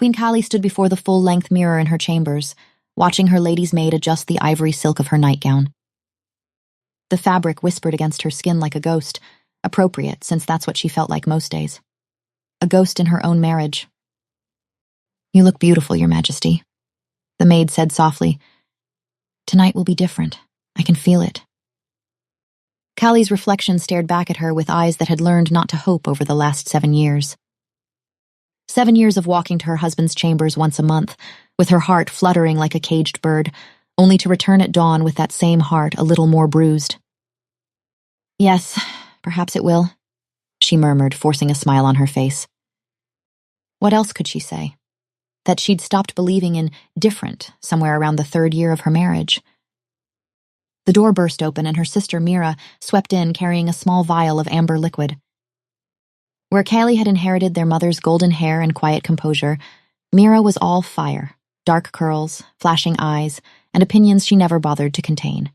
Queen Kali stood before the full-length mirror in her chambers, watching her lady's maid adjust the ivory silk of her nightgown. The fabric whispered against her skin like a ghost, appropriate since that's what she felt like most days. A ghost in her own marriage. "You look beautiful, Your Majesty," the maid said softly. "Tonight will be different. I can feel it." Kali's reflection stared back at her with eyes that had learned not to hope over the last 7 years. 7 years of walking to her husband's chambers once a month, with her heart fluttering like a caged bird, only to return at dawn with that same heart a little more bruised. "Yes, perhaps it will," she murmured, forcing a smile on her face. What else could she say? That she'd stopped believing in different somewhere around the 3rd year of her marriage. The door burst open and her sister Mira swept in carrying a small vial of amber liquid. Where Kali had inherited their mother's golden hair and quiet composure, Mira was all fire, dark curls, flashing eyes, and opinions she never bothered to contain.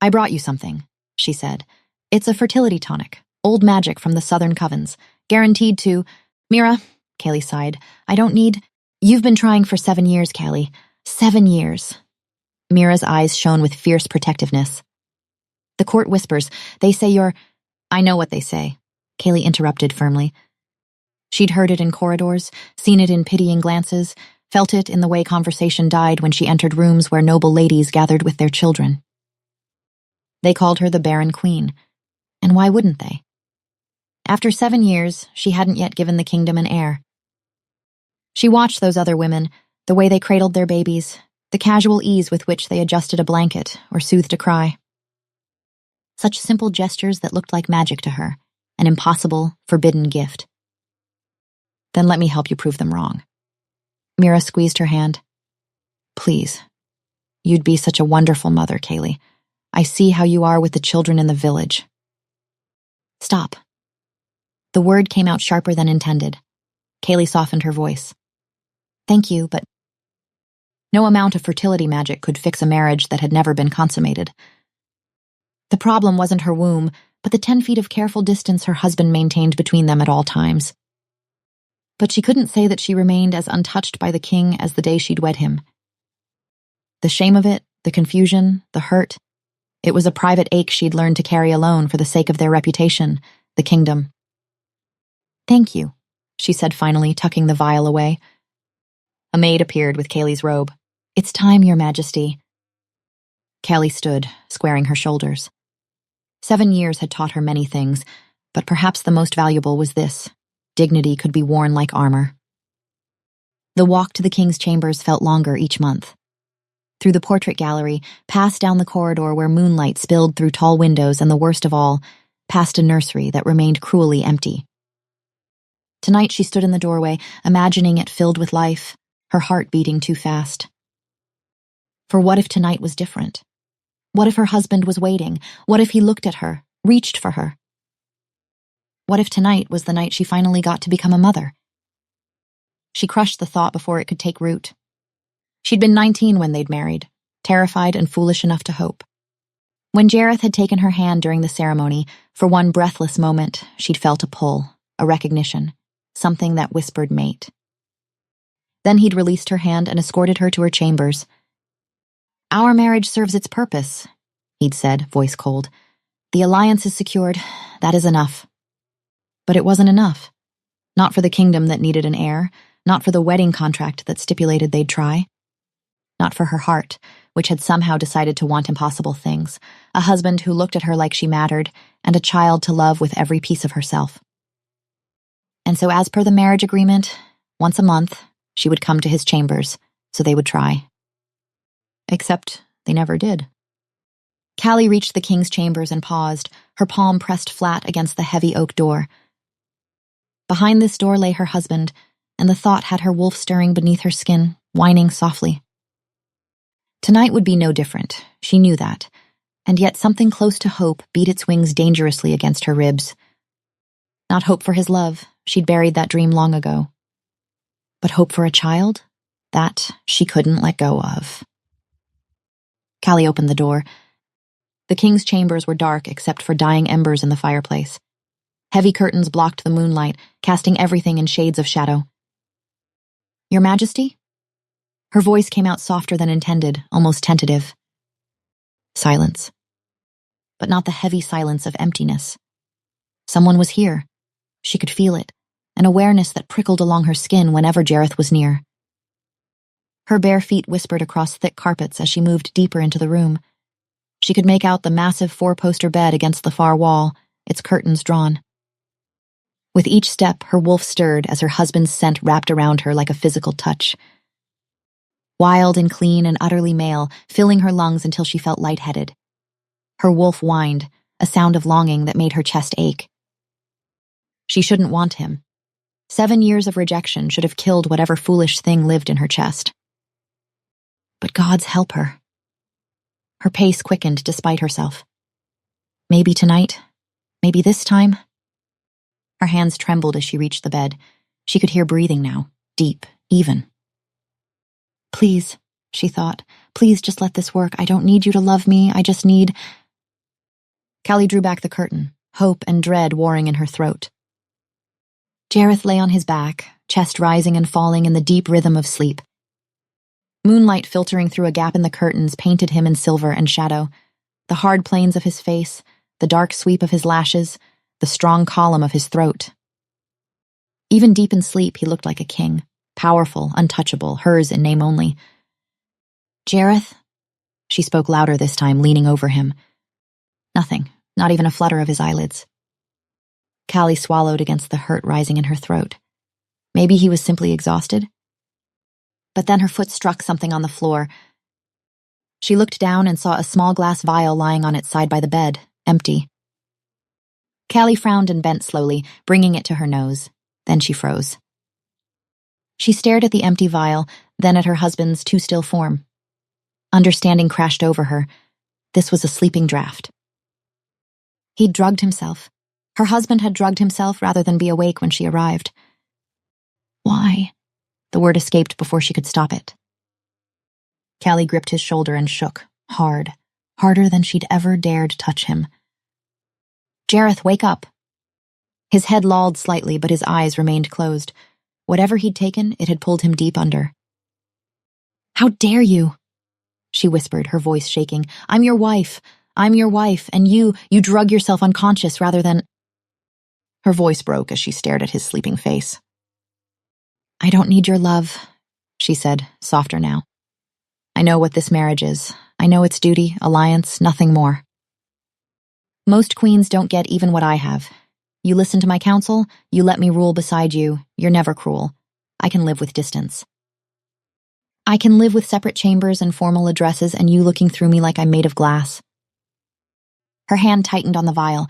"I brought you something," she said. "It's a fertility tonic, old magic from the southern covens, guaranteed to—" "Mira," Kali sighed, "I don't need—" "You've been trying for 7 years, Kali. 7 years." Mira's eyes shone with fierce protectiveness. "The court whispers. They say you're—" "I know what they say," Kali interrupted firmly. She'd heard it in corridors, seen it in pitying glances, felt it in the way conversation died when she entered rooms where noble ladies gathered with their children. They called her the Barren Queen, and why wouldn't they? After 7 years, she hadn't yet given the kingdom an heir. She watched those other women, the way they cradled their babies, the casual ease with which they adjusted a blanket or soothed a cry. Such simple gestures that looked like magic to her, an impossible, forbidden gift. "Then let me help you prove them wrong." Mira squeezed her hand. "Please. You'd be such a wonderful mother, Kali. I see how you are with the children in the village." "Stop." The word came out sharper than intended. Kali softened her voice. "Thank you, but—" No amount of fertility magic could fix a marriage that had never been consummated. The problem wasn't her womb, but the 10 feet of careful distance her husband maintained between them at all times. But she couldn't say that she remained as untouched by the king as the day she'd wed him. The shame of it, the confusion, the hurt, it was a private ache she'd learned to carry alone for the sake of their reputation, the kingdom. "Thank you," she said finally, tucking the vial away. A maid appeared with Kali's robe. "It's time, Your Majesty." Kali stood, squaring her shoulders. 7 years had taught her many things, but perhaps the most valuable was this: dignity could be worn like armor. The walk to the king's chambers felt longer each month. Through the portrait gallery, past down the corridor where moonlight spilled through tall windows, and the worst of all, past a nursery that remained cruelly empty. Tonight she stood in the doorway, imagining it filled with life, her heart beating too fast. For what if tonight was different? What if her husband was waiting? What if he looked at her, reached for her? What if tonight was the night she finally got to become a mother? She crushed the thought before it could take root. She'd been 19 when they'd married, terrified and foolish enough to hope. When Jareth had taken her hand during the ceremony, for one breathless moment, she'd felt a pull, a recognition, something that whispered mate. Then he'd released her hand and escorted her to her chambers. "Our marriage serves its purpose," he'd said, voice cold. "The alliance is secured. That is enough." But it wasn't enough. Not for the kingdom that needed an heir, not for the wedding contract that stipulated they'd try. Not for her heart, which had somehow decided to want impossible things, a husband who looked at her like she mattered, and a child to love with every piece of herself. And so as per the marriage agreement, once a month, she would come to his chambers, so they would try. Except they never did. Kali reached the king's chambers and paused, her palm pressed flat against the heavy oak door. Behind this door lay her husband, and the thought had her wolf stirring beneath her skin, whining softly. Tonight would be no different, she knew that, and yet something close to hope beat its wings dangerously against her ribs. Not hope for his love, she'd buried that dream long ago. But hope for a child? That she couldn't let go of. Kali opened the door. The king's chambers were dark except for dying embers in the fireplace. Heavy curtains blocked the moonlight, casting everything in shades of shadow. Your Majesty? Her voice came out softer than intended, almost tentative. Silence. But not the heavy silence of emptiness. Someone was here. She could feel it, an awareness that prickled along her skin whenever Jareth was near. Her bare feet whispered across thick carpets as she moved deeper into the room. She could make out the massive 4-poster bed against the far wall, its curtains drawn. With each step, her wolf stirred as her husband's scent wrapped around her like a physical touch. Wild and clean and utterly male, filling her lungs until she felt lightheaded. Her wolf whined, a sound of longing that made her chest ache. She shouldn't want him. 7 years of rejection should have killed whatever foolish thing lived in her chest. But gods help her. Her pace quickened despite herself. Maybe tonight, maybe this time. Her hands trembled as she reached the bed. She could hear breathing now, deep, even. Please, she thought, please just let this work. I don't need you to love me, I just need... Callie drew back the curtain, hope and dread warring in her throat. Jareth lay on his back, chest rising and falling in the deep rhythm of sleep. Moonlight filtering through a gap in the curtains painted him in silver and shadow, the hard planes of his face, the dark sweep of his lashes, the strong column of his throat. Even deep in sleep, he looked like a king, powerful, untouchable, hers in name only. Jareth? She spoke louder this time, leaning over him. Nothing, not even a flutter of his eyelids. Callie swallowed against the hurt rising in her throat. Maybe he was simply exhausted? But then her foot struck something on the floor. She looked down and saw a small glass vial lying on its side by the bed, empty. Callie frowned and bent slowly, bringing it to her nose. Then she froze. She stared at the empty vial, then at her husband's too-still form. Understanding crashed over her. This was a sleeping draft. He'd drugged himself. Her husband had drugged himself rather than be awake when she arrived. Why? The word escaped before she could stop it. Callie gripped his shoulder and shook, hard, harder than she'd ever dared touch him. Jareth, wake up. His head lolled slightly, but his eyes remained closed. Whatever he'd taken, it had pulled him deep under. How dare you? She whispered, her voice shaking. I'm your wife, and you drug yourself unconscious rather than... Her voice broke as she stared at his sleeping face. I don't need your love, she said, softer now. I know what this marriage is. I know its duty, alliance, nothing more. Most queens don't get even what I have. You listen to my counsel, you let me rule beside you, you're never cruel. I can live with distance. I can live with separate chambers and formal addresses and you looking through me like I'm made of glass. Her hand tightened on the vial.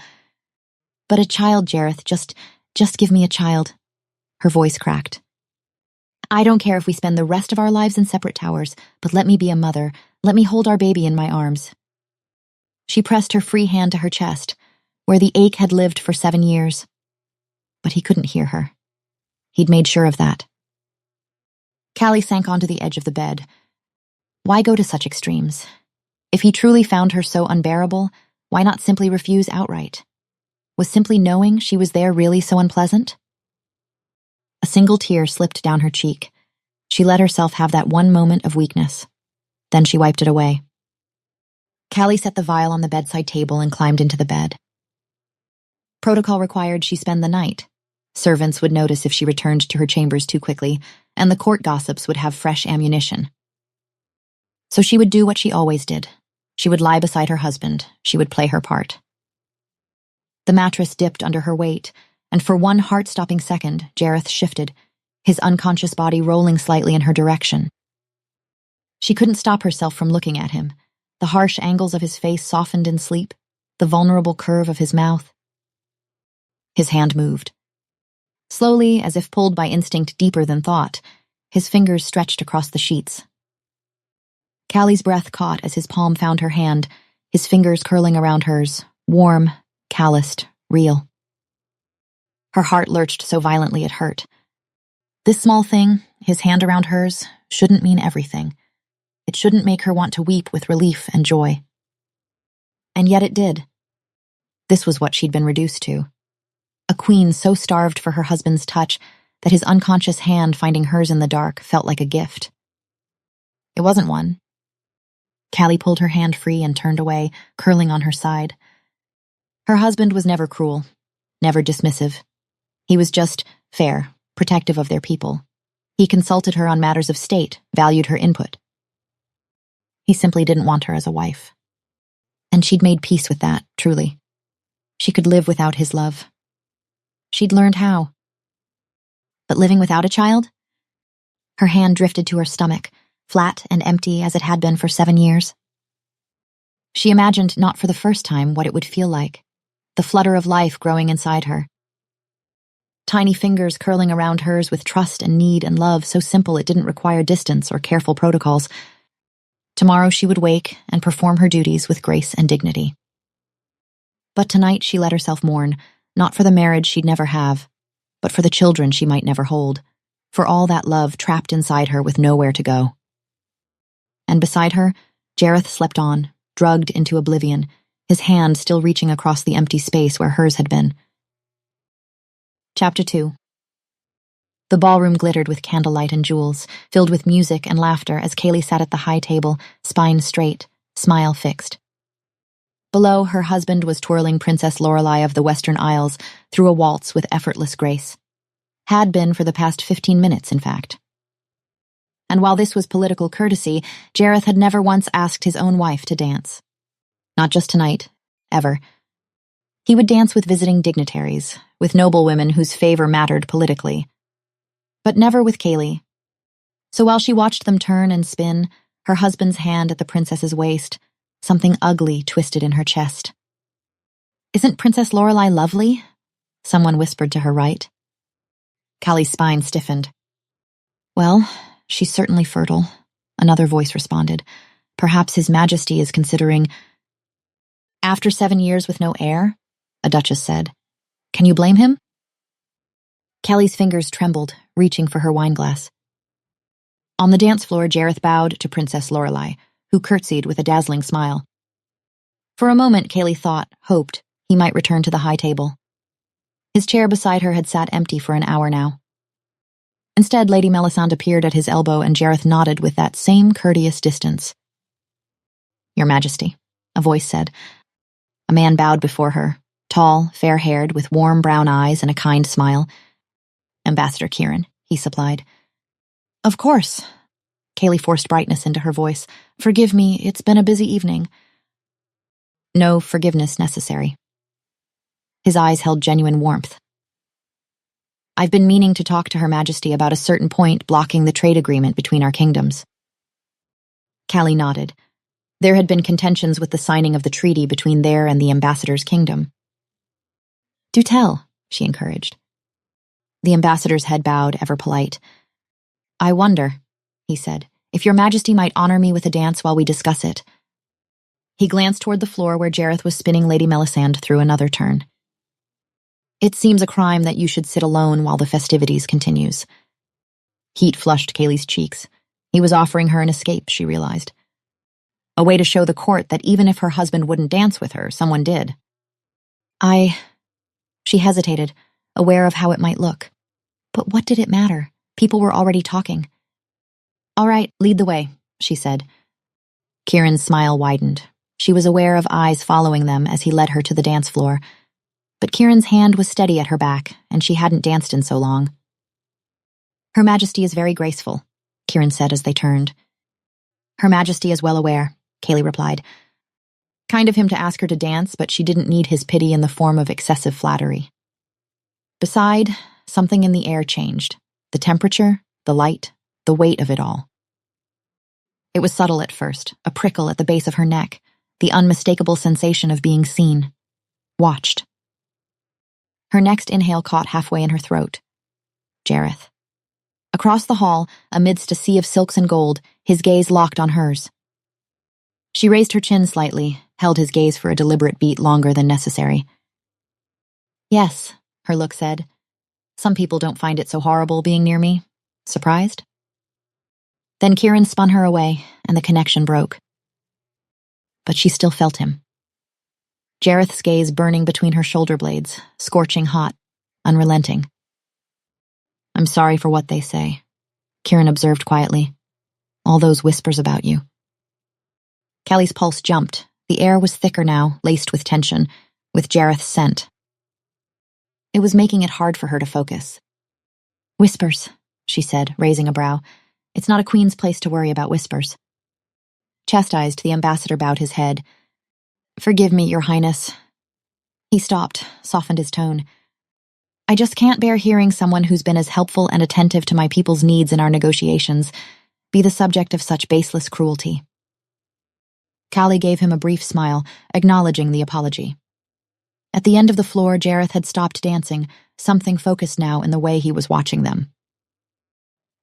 But a child, Jareth, just give me a child. Her voice cracked. I don't care if we spend the rest of our lives in separate towers, but let me be a mother. Let me hold our baby in my arms. She pressed her free hand to her chest, where the ache had lived for 7 years. But he couldn't hear her. He'd made sure of that. Callie sank onto the edge of the bed. Why go to such extremes? If he truly found her so unbearable, why not simply refuse outright? Was simply knowing she was there really so unpleasant? A single tear slipped down her cheek. She let herself have that one moment of weakness. Then she wiped it away. Callie set the vial on the bedside table and climbed into the bed. Protocol required she spend the night. Servants would notice if she returned to her chambers too quickly, and the court gossips would have fresh ammunition. So she would do what she always did. She would lie beside her husband. She would play her part. The mattress dipped under her weight, and for one heart-stopping second, Jareth shifted, his unconscious body rolling slightly in her direction. She couldn't stop herself from looking at him, the harsh angles of his face softened in sleep, the vulnerable curve of his mouth. His hand moved. Slowly, as if pulled by instinct deeper than thought, his fingers stretched across the sheets. Callie's breath caught as his palm found her hand, his fingers curling around hers, warm, calloused, real. Her heart lurched so violently it hurt. This small thing, his hand around hers, shouldn't mean everything. It shouldn't make her want to weep with relief and joy. And yet it did. This was what she'd been reduced to. A queen so starved for her husband's touch that his unconscious hand finding hers in the dark felt like a gift. It wasn't one. Callie pulled her hand free and turned away, curling on her side. Her husband was never cruel, never dismissive. He was just fair, protective of their people. He consulted her on matters of state, valued her input. He simply didn't want her as a wife. And she'd made peace with that, truly. She could live without his love. She'd learned how. But living without a child? Her hand drifted to her stomach, flat and empty as it had been for 7 years. She imagined, not for the first time, what it would feel like, the flutter of life growing inside her. Tiny fingers curling around hers with trust and need and love so simple it didn't require distance or careful protocols. Tomorrow she would wake and perform her duties with grace and dignity. But tonight she let herself mourn, not for the marriage she'd never have, but for the children she might never hold, for all that love trapped inside her with nowhere to go. And beside her, Jareth slept on, drugged into oblivion, his hand still reaching across the empty space where hers had been. Chapter 2. The ballroom glittered with candlelight and jewels, filled with music and laughter as Callie sat at the high table, spine straight, smile fixed. Below, her husband was twirling Princess Lorelei of the Western Isles through a waltz with effortless grace. Had been for the past 15 minutes, in fact. And while this was political courtesy, Jareth had never once asked his own wife to dance. Not just tonight, ever. He would dance with visiting dignitaries, with noblewomen whose favor mattered politically. But never with Callie. So while she watched them turn and spin, her husband's hand at the princess's waist, something ugly twisted in her chest. "Isn't Princess Lorelei lovely?" someone whispered to her right. Callie's spine stiffened. "Well, she's certainly fertile," another voice responded. "Perhaps His Majesty is considering—" "After 7 years with no heir?" a duchess said. "Can you blame him?" Callie's fingers trembled, reaching for her wineglass. On the dance floor, Jareth bowed to Princess Lorelei, who curtsied with a dazzling smile. For a moment, Callie thought, hoped, he might return to the high table. His chair beside her had sat empty for an hour now. Instead, Lady Melisande appeared at his elbow and Jareth nodded with that same courteous distance. "Your Majesty," a voice said. A man bowed before her, tall, fair-haired, with warm brown eyes and a kind smile. "Ambassador Kieran," he supplied. "Of course." Callie forced brightness into her voice. "Forgive me, it's been a busy evening." "No forgiveness necessary." His eyes held genuine warmth. "I've been meaning to talk to Her Majesty about a certain point blocking the trade agreement between our kingdoms." Callie nodded. There had been contentions with the signing of the treaty between their and the ambassador's kingdom. "Do tell," she encouraged. The ambassador's head bowed, ever polite. "I wonder," he said, "if Your Majesty might honor me with a dance while we discuss it." He glanced toward the floor where Jareth was spinning Lady Melisande through another turn. "It seems a crime that you should sit alone while the festivities continues." Heat flushed Callie's cheeks. He was offering her an escape, she realized. A way to show the court that even if her husband wouldn't dance with her, someone did. She hesitated, aware of how it might look. But what did it matter? People were already talking. "All right, lead the way," she said. Kieran's smile widened. She was aware of eyes following them as he led her to the dance floor. But Kieran's hand was steady at her back, and she hadn't danced in so long. "Her Majesty is very graceful," Kieran said as they turned. "Her Majesty is well aware," Callie replied. Kind of him to ask her to dance, but she didn't need his pity in the form of excessive flattery. Beside, something in the air changed. The temperature, the light, the weight of it all. It was subtle at first, a prickle at the base of her neck, the unmistakable sensation of being seen, watched. Her next inhale caught halfway in her throat. Jareth. Across the hall, amidst a sea of silks and gold, his gaze locked on hers. She raised her chin slightly, held his gaze for a deliberate beat longer than necessary. "Yes," her look said. "Some people don't find it so horrible being near me. Surprised?" Then Kieran spun her away, and the connection broke. But she still felt him. Jareth's gaze burning between her shoulder blades, scorching hot, unrelenting. I'm sorry for what they say, Kieran observed quietly. All those whispers about you. Callie's pulse jumped. The air was thicker now, laced with tension, with Jareth's scent. It was making it hard for her to focus. Whispers, she said, raising a brow. It's not a queen's place to worry about whispers. Chastised, the ambassador bowed his head. Forgive me, Your Highness. He stopped, softened his tone. I just can't bear hearing someone who's been as helpful and attentive to my people's needs in our negotiations be the subject of such baseless cruelty. Callie gave him a brief smile, acknowledging the apology. At the end of the floor, Jareth had stopped dancing, something focused now in the way he was watching them.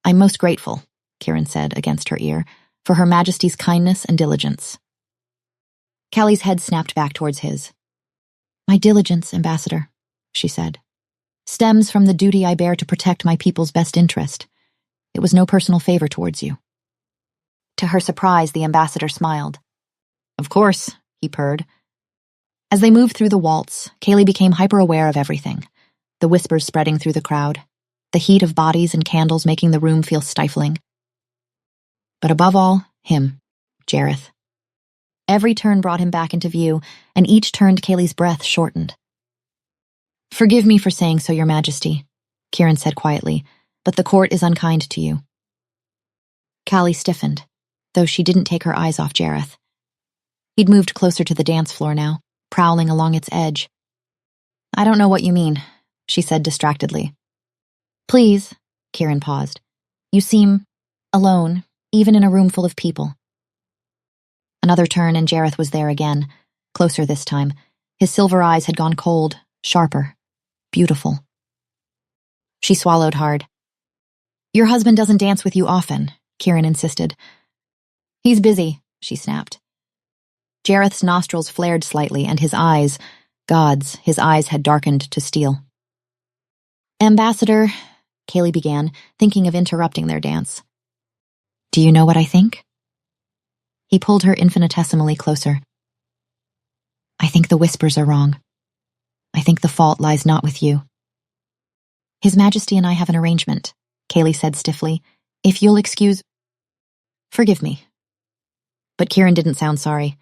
I'm most grateful, Kieran said against her ear, for Her Majesty's kindness and diligence. Callie's head snapped back towards his. My diligence, Ambassador, she said, stems from the duty I bear to protect my people's best interest. It was no personal favor towards you. To her surprise, the ambassador smiled. Of course, he purred. As they moved through the waltz, Callie became hyper-aware of everything, the whispers spreading through the crowd, the heat of bodies and candles making the room feel stifling. But above all, him, Jareth. Every turn brought him back into view, and each turned Callie's breath shortened. Forgive me for saying so, Your Majesty, Kieran said quietly, but the court is unkind to you. Callie stiffened, though she didn't take her eyes off Jareth. He'd moved closer to the dance floor now, prowling along its edge. I don't know what you mean, she said distractedly. Please, Kieran paused. You seem alone, even in a room full of people. Another turn and Jareth was there again, closer this time. His silver eyes had gone cold, sharper, beautiful. She swallowed hard. Your husband doesn't dance with you often, Kieran insisted. He's busy, she snapped. Jareth's nostrils flared slightly, and his eyes, gods, his eyes had darkened to steel. Ambassador, Callie began, thinking of interrupting their dance. Do you know what I think? He pulled her infinitesimally closer. I think the whispers are wrong. I think the fault lies not with you. His Majesty and I have an arrangement, Callie said stiffly. If you'll excuse... Forgive me. But Kieran didn't sound sorry.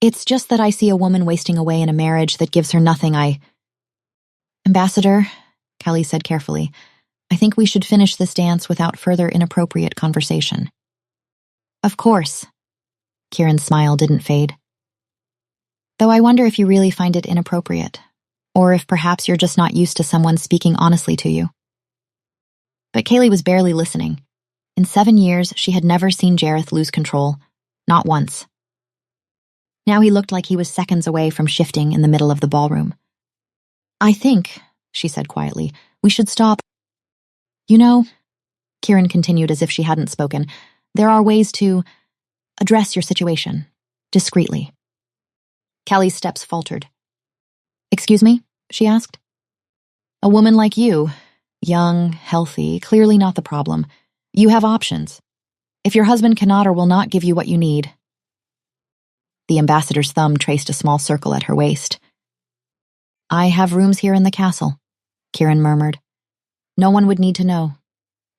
It's just that I see a woman wasting away in a marriage that gives her nothing. Ambassador, Callie said carefully, I think we should finish this dance without further inappropriate conversation. Of course. Kieran's smile didn't fade. Though I wonder if you really find it inappropriate, or if perhaps you're just not used to someone speaking honestly to you. But Callie was barely listening. In 7 years, she had never seen Jareth lose control, not once. Now he looked like he was seconds away from shifting in the middle of the ballroom. I think, she said quietly, we should stop. You know, Kieran continued as if she hadn't spoken, there are ways to address your situation, discreetly. Callie's steps faltered. Excuse me? She asked. A woman like you, young, healthy, clearly not the problem. You have options. If your husband cannot or will not give you what you need. The ambassador's thumb traced a small circle at her waist. I have rooms here in the castle, Kieran murmured. No one would need to know.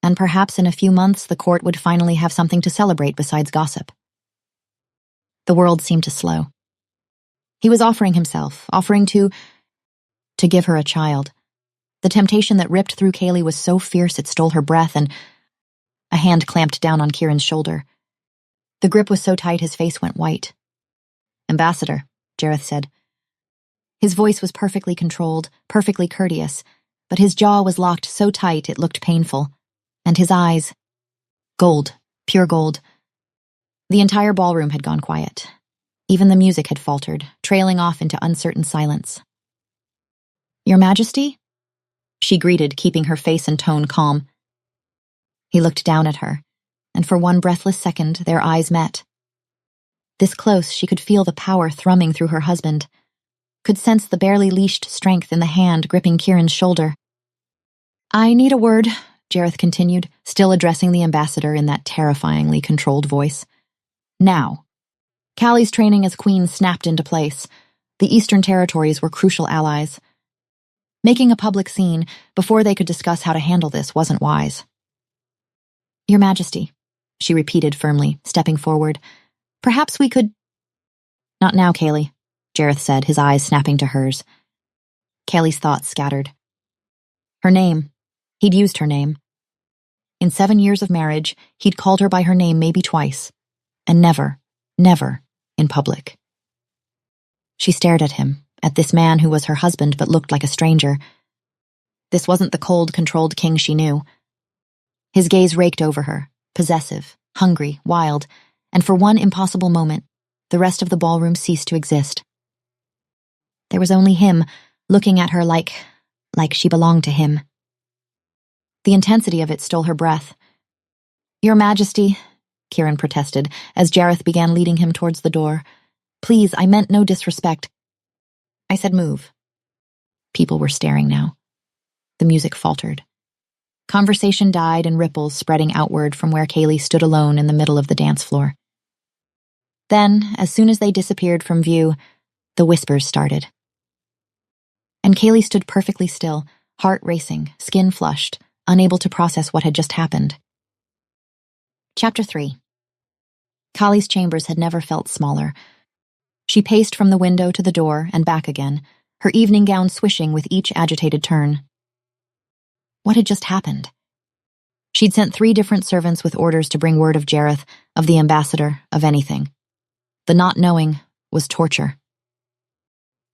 And perhaps in a few months the court would finally have something to celebrate besides gossip. The world seemed to slow. He was offering himself, offering to give her a child. The temptation that ripped through Callie was so fierce it stole her breath, and a hand clamped down on Kieran's shoulder. The grip was so tight his face went white. Ambassador, Jareth said. His voice was perfectly controlled, perfectly courteous, but his jaw was locked so tight it looked painful, and his eyes, gold, pure gold. The entire ballroom had gone quiet. Even the music had faltered, trailing off into uncertain silence. Your Majesty? She greeted, keeping her face and tone calm. He looked down at her, and for one breathless second their eyes met. This close, she could feel the power thrumming through her husband, could sense the barely leashed strength in the hand gripping Kieran's shoulder. I need a word, Jareth continued, still addressing the ambassador in that terrifyingly controlled voice. Now. Callie's training as queen snapped into place. The Eastern Territories were crucial allies. Making a public scene before they could discuss how to handle this wasn't wise. Your Majesty, she repeated firmly, stepping forward. Perhaps we could— Not now, Kaylee, Jareth said, his eyes snapping to hers. Kaylee's thoughts scattered. Her name. He'd used her name. In 7 years of marriage, he'd called her by her name maybe twice, and never, never in public. She stared at him, at this man who was her husband but looked like a stranger. This wasn't the cold, controlled king she knew. His gaze raked over her, possessive, hungry, wild, and for one impossible moment, the rest of the ballroom ceased to exist. There was only him, looking at her like she belonged to him. The intensity of it stole her breath. Your Majesty, Kieran protested, as Jareth began leading him towards the door. Please, I meant no disrespect. I said move. People were staring now. The music faltered. Conversation died in ripples spreading outward from where Kaylee stood alone in the middle of the dance floor. Then, as soon as they disappeared from view, the whispers started. And Kaylee stood perfectly still, heart racing, skin flushed, unable to process what had just happened. Chapter 3. Kali's chambers had never felt smaller. She paced from the window to the door and back again, her evening gown swishing with each agitated turn. What had just happened? She'd sent 3 different servants with orders to bring word of Jareth, of the ambassador, of anything. The not knowing was torture.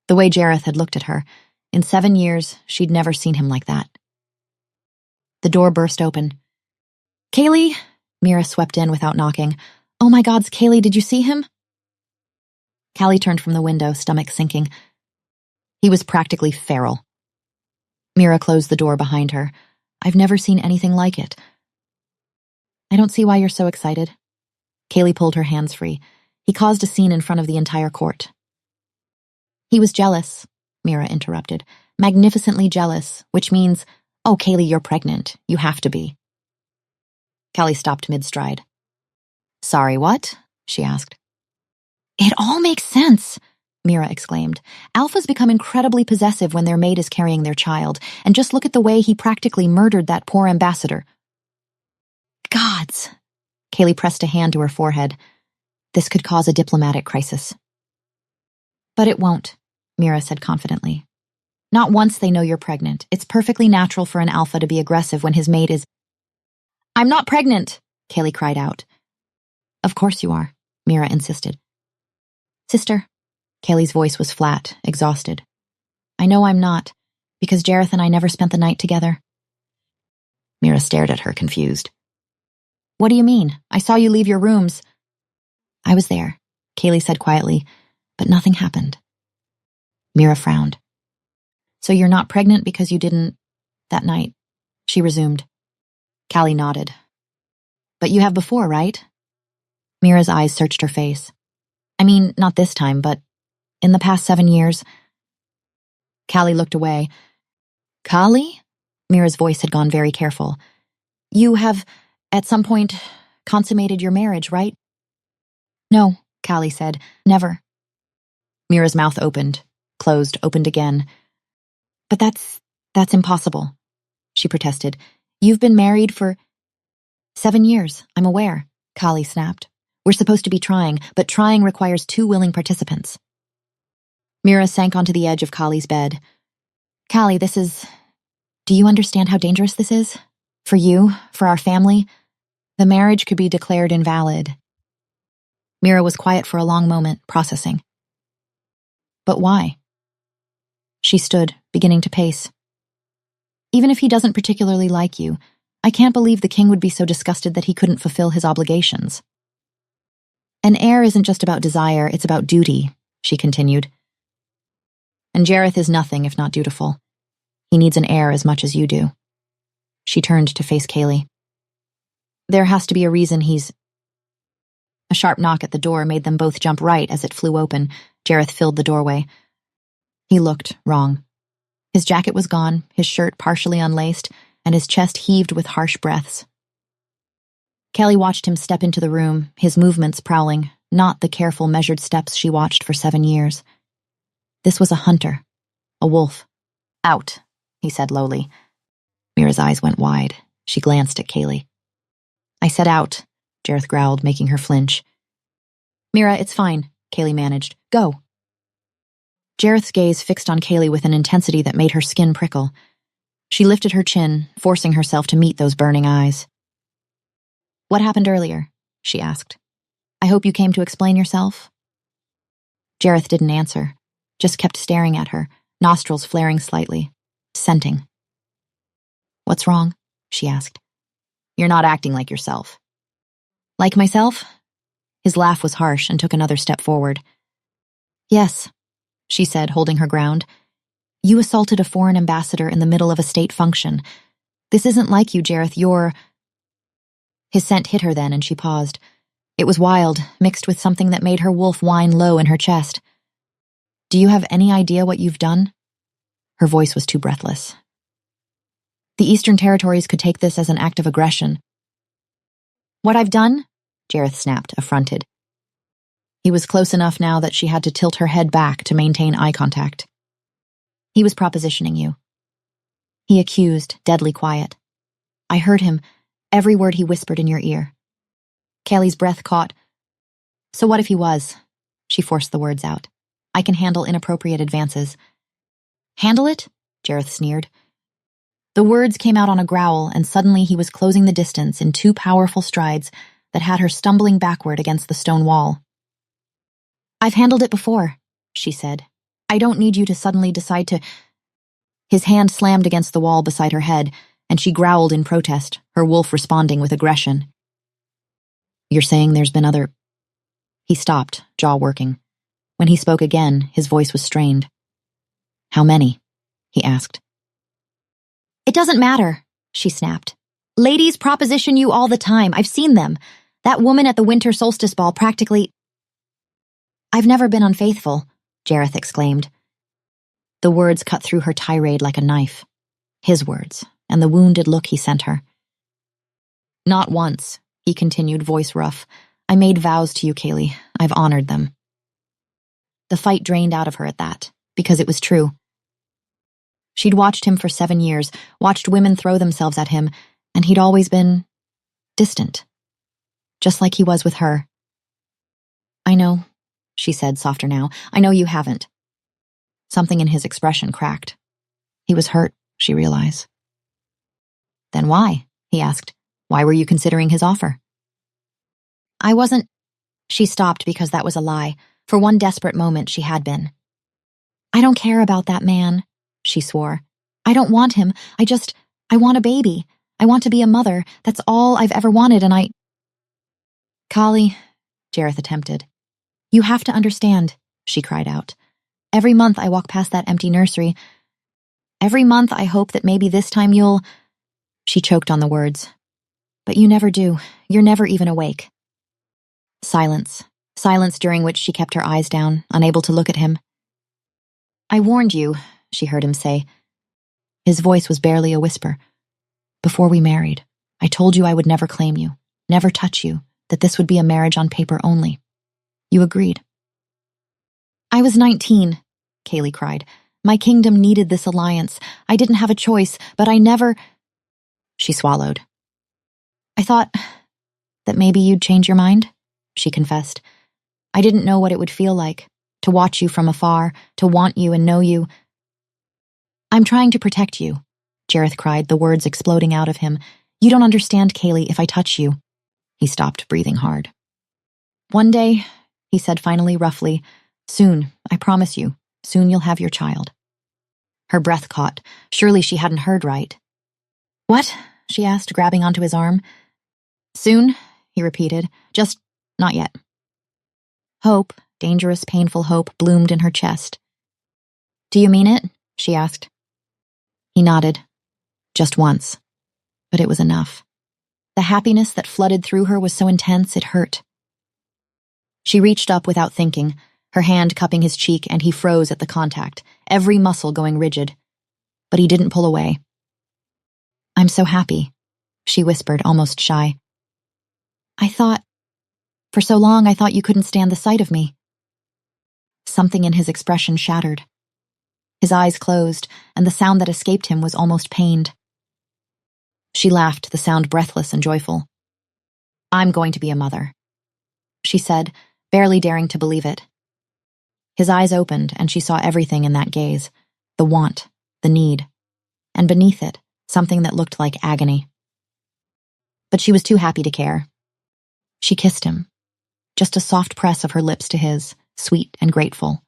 The way Jareth had looked at her, in 7 years, she'd never seen him like that. The door burst open. Kaylee? Mira swept in without knocking. Oh my gods, Kaylee, did you see him? Kali turned from the window, stomach sinking. He was practically feral. Mira closed the door behind her. I've never seen anything like it. I don't see why you're so excited. Kaylee pulled her hands free. He caused a scene in front of the entire court. He was jealous, Mira interrupted. Magnificently jealous, which means, oh, Kaylee, you're pregnant. You have to be. Kali stopped mid-stride. Sorry, what? She asked. It all makes sense, Mira exclaimed. Alphas become incredibly possessive when their mate is carrying their child, and just look at the way he practically murdered that poor ambassador. Gods! Kaylee pressed a hand to her forehead. This could cause a diplomatic crisis. But it won't, Mira said confidently. Not once they know you're pregnant. It's perfectly natural for an alpha to be aggressive when his mate is— I'm not pregnant, Kaylee cried out. Of course you are, Mira insisted. Sister, Kaylee's voice was flat, exhausted. I know I'm not, because Jareth and I never spent the night together. Mira stared at her, confused. What do you mean? I saw you leave your rooms. I was there, Kaylee said quietly, but nothing happened. Mira frowned. So you're not pregnant because you didn't— that night, she resumed. Kali nodded. But you have before, right? Mira's eyes searched her face. I mean, not this time, but in the past 7 years. Kali looked away. Kali? Mira's voice had gone very careful. You have, at some point, consummated your marriage, right? No, Kali said. Never. Mira's mouth opened, closed, opened again. But that's impossible, she protested. You've been married for 7 years, I'm aware, Kali snapped. We're supposed to be trying, but trying requires 2 willing participants. Mira sank onto the edge of Kali's bed. Kali, do you understand how dangerous this is? For you, for our family? The marriage could be declared invalid. Mira was quiet for a long moment, processing. But why? She stood, beginning to pace. Even if he doesn't particularly like you, I can't believe the king would be so disgusted that he couldn't fulfill his obligations. An heir isn't just about desire, it's about duty, she continued. And Jareth is nothing if not dutiful. He needs an heir as much as you do. She turned to face Kaylee. There has to be a reason he's— A sharp knock at the door made them both jump right as it flew open. Jareth filled the doorway. He looked wrong. His jacket was gone, his shirt partially unlaced, and his chest heaved with harsh breaths. Kelly watched him step into the room, his movements prowling, not the careful, measured steps she watched for 7 years. This was a hunter, a wolf, out he said lowly. Mira's eyes went wide. She glanced at Kaylee. I said out, Jareth growled, making her flinch. Mira, it's fine, Kaylee managed. Go. Jareth's gaze fixed on Kaylee with an intensity that made her skin prickle. She lifted her chin, forcing herself to meet those burning eyes. What happened earlier? She asked. I hope you came to explain yourself. Jareth didn't answer, just kept staring at her, nostrils flaring slightly, scenting. What's wrong? She asked. You're not acting like yourself. Like myself? His laugh was harsh and took another step forward. Yes, she said, holding her ground. You assaulted a foreign ambassador in the middle of a state function. This isn't like you, Jareth. You're... His scent hit her then, and she paused. It was wild, mixed with something that made her wolf whine low in her chest. Do you have any idea what you've done? Her voice was too breathless. The Eastern Territories could take this as an act of aggression. What I've done? Jareth snapped, affronted. He was close enough now that she had to tilt her head back to maintain eye contact. He was propositioning you. He accused, deadly quiet. I heard him, every word he whispered in your ear. Kaylee's breath caught. So what if he was? She forced the words out. I can handle inappropriate advances. Handle it? Jareth sneered. The words came out on a growl, and suddenly he was closing the distance in two powerful strides that had her stumbling backward against the stone wall. I've handled it before, she said. I don't need you to suddenly decide to... His hand slammed against the wall beside her head, and she growled in protest, her wolf responding with aggression. You're saying there's been other... He stopped, jaw working. When he spoke again, his voice was strained. How many? He asked. It doesn't matter, she snapped. Ladies proposition you all the time. I've seen them. That woman at the winter solstice ball practically... I've never been unfaithful, Jareth exclaimed. The words cut through her tirade like a knife. His words, and the wounded look he sent her. Not once, he continued, voice rough. I made vows to you, Kaylee. I've honored them. The fight drained out of her at that, because it was true. She'd watched him for 7 years, watched women throw themselves at him, and he'd always been distant. Just like he was with her. I know, she said, softer now. I know you haven't. Something in his expression cracked. He was hurt, she realized. Then why? He asked. Why were you considering his offer? I wasn't... She stopped because that was a lie. For one desperate moment, she had been. I don't care about that man, she swore. I don't want him. I want a baby. I want to be a mother. That's all I've ever wanted, and I... Kali, Jareth attempted. You have to understand, she cried out. Every month I walk past that empty nursery. Every month I hope that maybe this time you'll... She choked on the words. But you never do. You're never even awake. Silence. Silence during which she kept her eyes down, unable to look at him. I warned you, she heard him say. His voice was barely a whisper. Before we married, I told you I would never claim you, never touch you, that this would be a marriage on paper only. You agreed. I was 19, Kaylee cried. My kingdom needed this alliance. I didn't have a choice, but I never... She swallowed. I thought that maybe you'd change your mind, she confessed. I didn't know what it would feel like, to watch you from afar, to want you and know you. I'm trying to protect you, Jareth cried, the words exploding out of him. You don't understand, Kaylee, if I touch you. He stopped, breathing hard. One day, he said finally, roughly, soon, I promise you, soon you'll have your child. Her breath caught. Surely she hadn't heard right. What? She asked, grabbing onto his arm. Soon, he repeated, just not yet. Hope, dangerous, painful hope, bloomed in her chest. Do you mean it? She asked. He nodded. Just once. But it was enough. The happiness that flooded through her was so intense it hurt. She reached up without thinking, her hand cupping his cheek, and he froze at the contact, every muscle going rigid. But he didn't pull away. I'm so happy, she whispered, almost shy. For so long I thought you couldn't stand the sight of me. Something in his expression shattered. His eyes closed, and the sound that escaped him was almost pained. She laughed, the sound breathless and joyful. "I'm going to be a mother," she said, barely daring to believe it. His eyes opened, and she saw everything in that gaze, the want, the need, and beneath it, something that looked like agony. But she was too happy to care. She kissed him, just a soft press of her lips to his, sweet and grateful.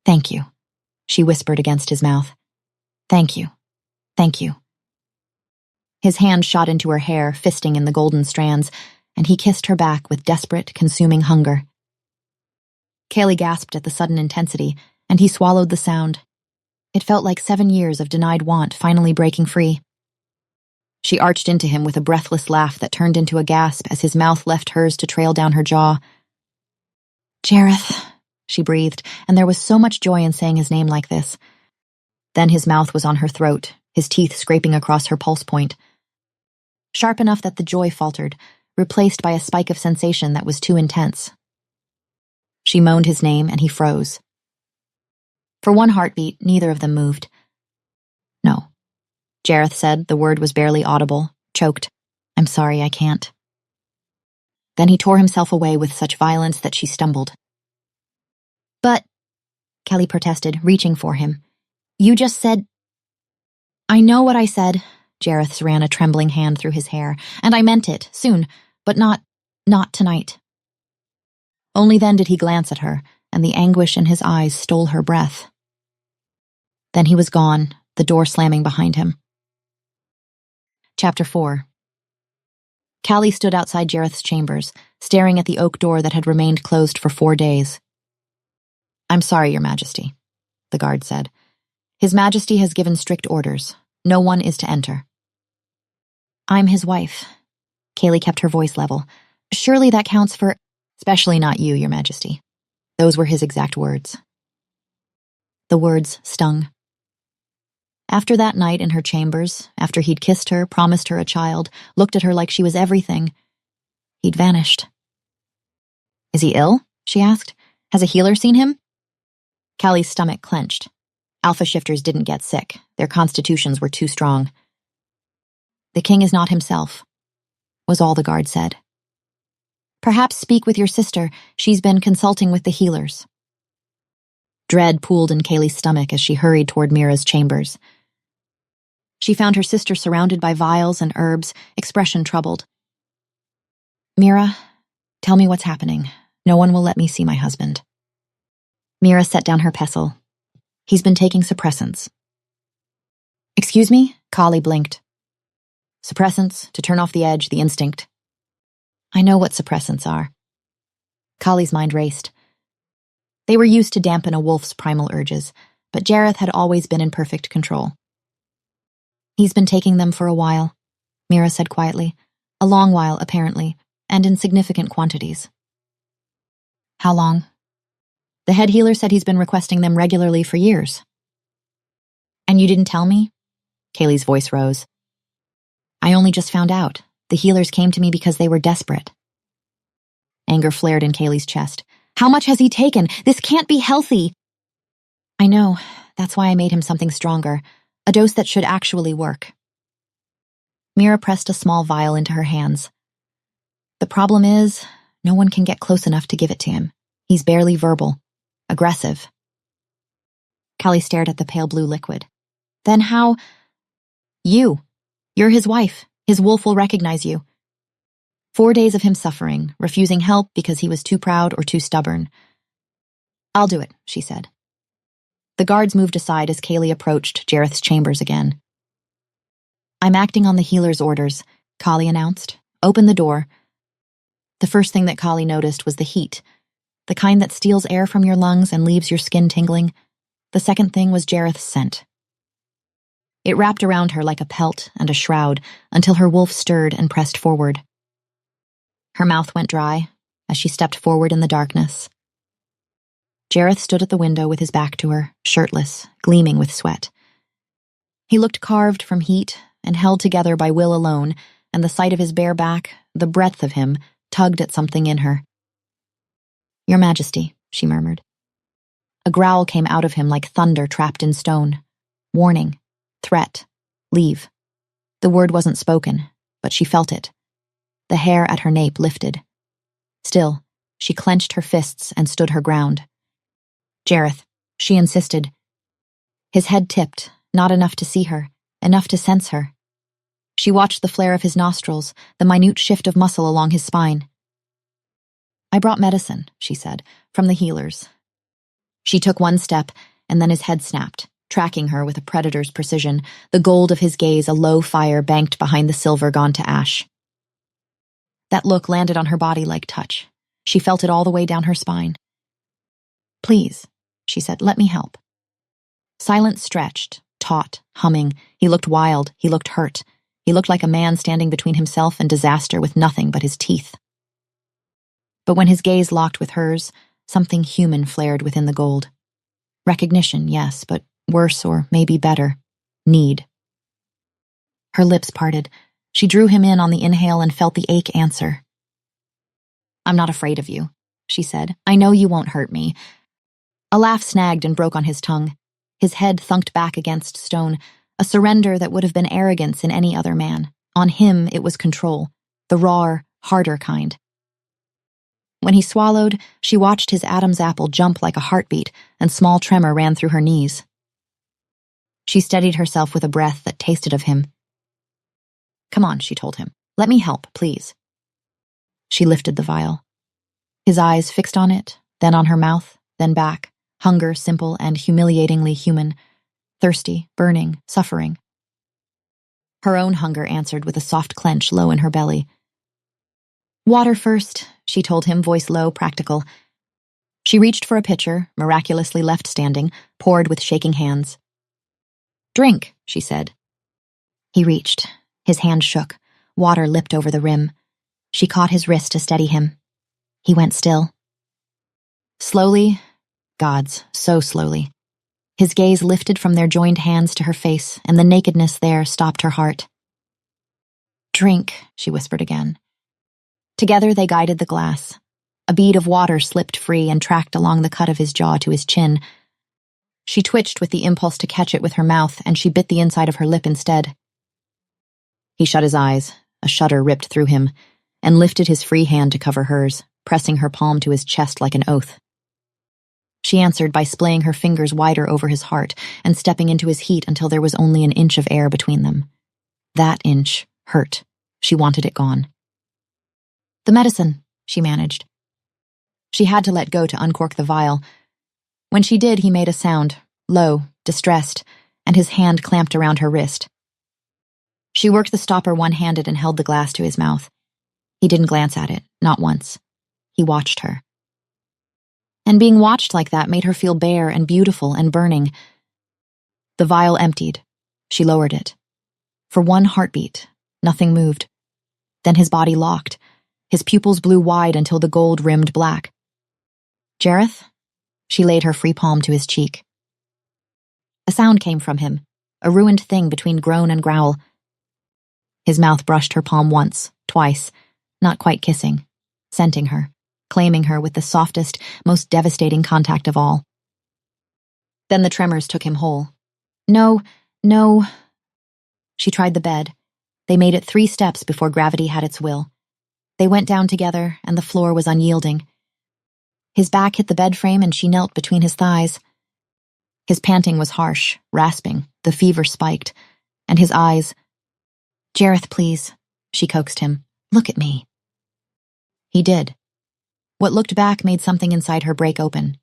"Thank you," she whispered against his mouth. "Thank you. Thank you." His hand shot into her hair, fisting in the golden strands, and he kissed her back with desperate, consuming hunger. Kaylee gasped at the sudden intensity, and he swallowed the sound. It felt like 7 years of denied want finally breaking free. She arched into him with a breathless laugh that turned into a gasp as his mouth left hers to trail down her jaw. "Jareth," she breathed, and there was so much joy in saying his name like this. Then his mouth was on her throat, his teeth scraping across her pulse point. Sharp enough that the joy faltered, replaced by a spike of sensation that was too intense. She moaned his name, and he froze. For one heartbeat, neither of them moved. "No," Jareth said. The word was barely audible, choked. "I'm sorry, I can't." Then he tore himself away with such violence that she stumbled. "But," Kelly protested, reaching for him, "you just said—" "I know what I said." Jareth ran a trembling hand through his hair. "And I meant it, soon, but not tonight." Only then did he glance at her, and the anguish in his eyes stole her breath. Then he was gone, the door slamming behind him. Chapter 4. Callie stood outside Jareth's chambers, staring at the oak door that had remained closed for 4 days. "I'm sorry, Your Majesty," the guard said. "His Majesty has given strict orders. No one is to enter." "I'm his wife." Kaylee kept her voice level. "Surely that counts for—" "Especially not you, Your Majesty." Those were his exact words. The words stung. After that night in her chambers, after he'd kissed her, promised her a child, looked at her like she was everything, he'd vanished. "Is he ill?" she asked. "Has a healer seen him?" Callie's stomach clenched. Alpha shifters didn't get sick. Their constitutions were too strong. "The king is not himself," was all the guard said. "Perhaps speak with your sister. She's been consulting with the healers." Dread pooled in Kaylee's stomach as she hurried toward Mira's chambers. She found her sister surrounded by vials and herbs, expression troubled. "Mira, tell me what's happening. No one will let me see my husband." Mira set down her pestle. "He's been taking suppressants." "Excuse me?" Callie blinked. "Suppressants, to turn off the edge, the instinct." "I know what suppressants are." Kallie's mind raced. They were used to dampen a wolf's primal urges, but Jareth had always been in perfect control. "He's been taking them for a while," Mira said quietly. "A long while, apparently, and in significant quantities." "How long?" "The head healer said he's been requesting them regularly for years." "And you didn't tell me?" Kaylee's voice rose. "I only just found out. The healers came to me because they were desperate." Anger flared in Kaylee's chest. "How much has he taken? This can't be healthy." "I know. That's why I made him something stronger. A dose that should actually work." Mira pressed a small vial into her hands. "The problem is, no one can get close enough to give it to him. He's barely verbal. Aggressive." Callie stared at the pale blue liquid. "Then how—" You're his wife. His wolf will recognize you." 4 days of him suffering, refusing help because he was too proud or too stubborn. "I'll do it," she said. The guards moved aside as Kaylee approached Jareth's chambers again. "I'm acting on the healer's orders," Callie announced. "Open the door." The first thing that Callie noticed was the heat, the kind that steals air from your lungs and leaves your skin tingling. The second thing was Jareth's scent. It wrapped around her like a pelt and a shroud until her wolf stirred and pressed forward. Her mouth went dry as she stepped forward in the darkness. Jareth stood at the window with his back to her, shirtless, gleaming with sweat. He looked carved from heat and held together by will alone, and the sight of his bare back, the breadth of him, tugged at something in her. "Your Majesty," she murmured. A growl came out of him like thunder trapped in stone. Warning. Threat. Leave. The word wasn't spoken, but she felt it. The hair at her nape lifted. Still, she clenched her fists and stood her ground. Jareth, she insisted. His head tipped, not enough to see her, enough to sense her. She watched the flare of his nostrils, the minute shift of muscle along his spine. I brought medicine, she said, from the healers. She took one step, and then his head snapped, tracking her with a predator's precision, the gold of his gaze a low fire banked behind the silver gone to ash. That look landed on her body like touch. She felt it all the way down her spine. Please, she said, let me help. Silence stretched, taut, humming. He looked wild, he looked hurt. He looked like a man standing between himself and disaster with nothing but his teeth. But when his gaze locked with hers, something human flared within the gold. Recognition, yes, but worse or maybe better. Need. Her lips parted. She drew him in on the inhale and felt the ache answer. I'm not afraid of you, she said. I know you won't hurt me. A laugh snagged and broke on his tongue. His head thunked back against stone, a surrender that would have been arrogance in any other man. On him, it was control, the rawer, harder kind. When he swallowed, she watched his Adam's apple jump like a heartbeat, and small tremor ran through her knees. She steadied herself with a breath that tasted of him. Come on, she told him. Let me help, please. She lifted the vial. His eyes fixed on it, then on her mouth, then back. Hunger simple and humiliatingly human. Thirsty, burning, suffering. Her own hunger answered with a soft clench low in her belly. Water first, she told him, voice low, practical. She reached for a pitcher, miraculously left standing, poured with shaking hands. Drink, she said. He reached. His hand shook. Water lipped over the rim. She caught his wrist to steady him. He went still. Slowly, gods, so slowly. His gaze lifted from their joined hands to her face, and the nakedness there stopped her heart. Drink, she whispered again. Together they guided the glass. A bead of water slipped free and tracked along the cut of his jaw to his chin. She twitched with the impulse to catch it with her mouth, and she bit the inside of her lip instead. He shut his eyes, a shudder ripped through him, and lifted his free hand to cover hers, pressing her palm to his chest like an oath. She answered by splaying her fingers wider over his heart and stepping into his heat until there was only an inch of air between them. That inch hurt. She wanted it gone. The medicine, she managed. She had to let go to uncork the vial. When she did, he made a sound, low, distressed, and his hand clamped around her wrist. She worked the stopper one-handed and held the glass to his mouth. He didn't glance at it, not once. He watched her. And being watched like that made her feel bare and beautiful and burning. The vial emptied. She lowered it. For one heartbeat, nothing moved. Then his body locked. His pupils blew wide until the gold rimmed black. Jareth? She laid her free palm to his cheek. A sound came from him, a ruined thing between groan and growl. His mouth brushed her palm once, twice, not quite kissing, scenting her, claiming her with the softest, most devastating contact of all. Then the tremors took him whole. No. She tried the bed. They made it 3 steps before gravity had its will. They went down together, and the floor was unyielding. His back hit the bed frame, and she knelt between his thighs. His panting was harsh, rasping, the fever spiked, and his eyes... Jareth, please, she coaxed him. Look at me. He did. What looked back made something inside her break open.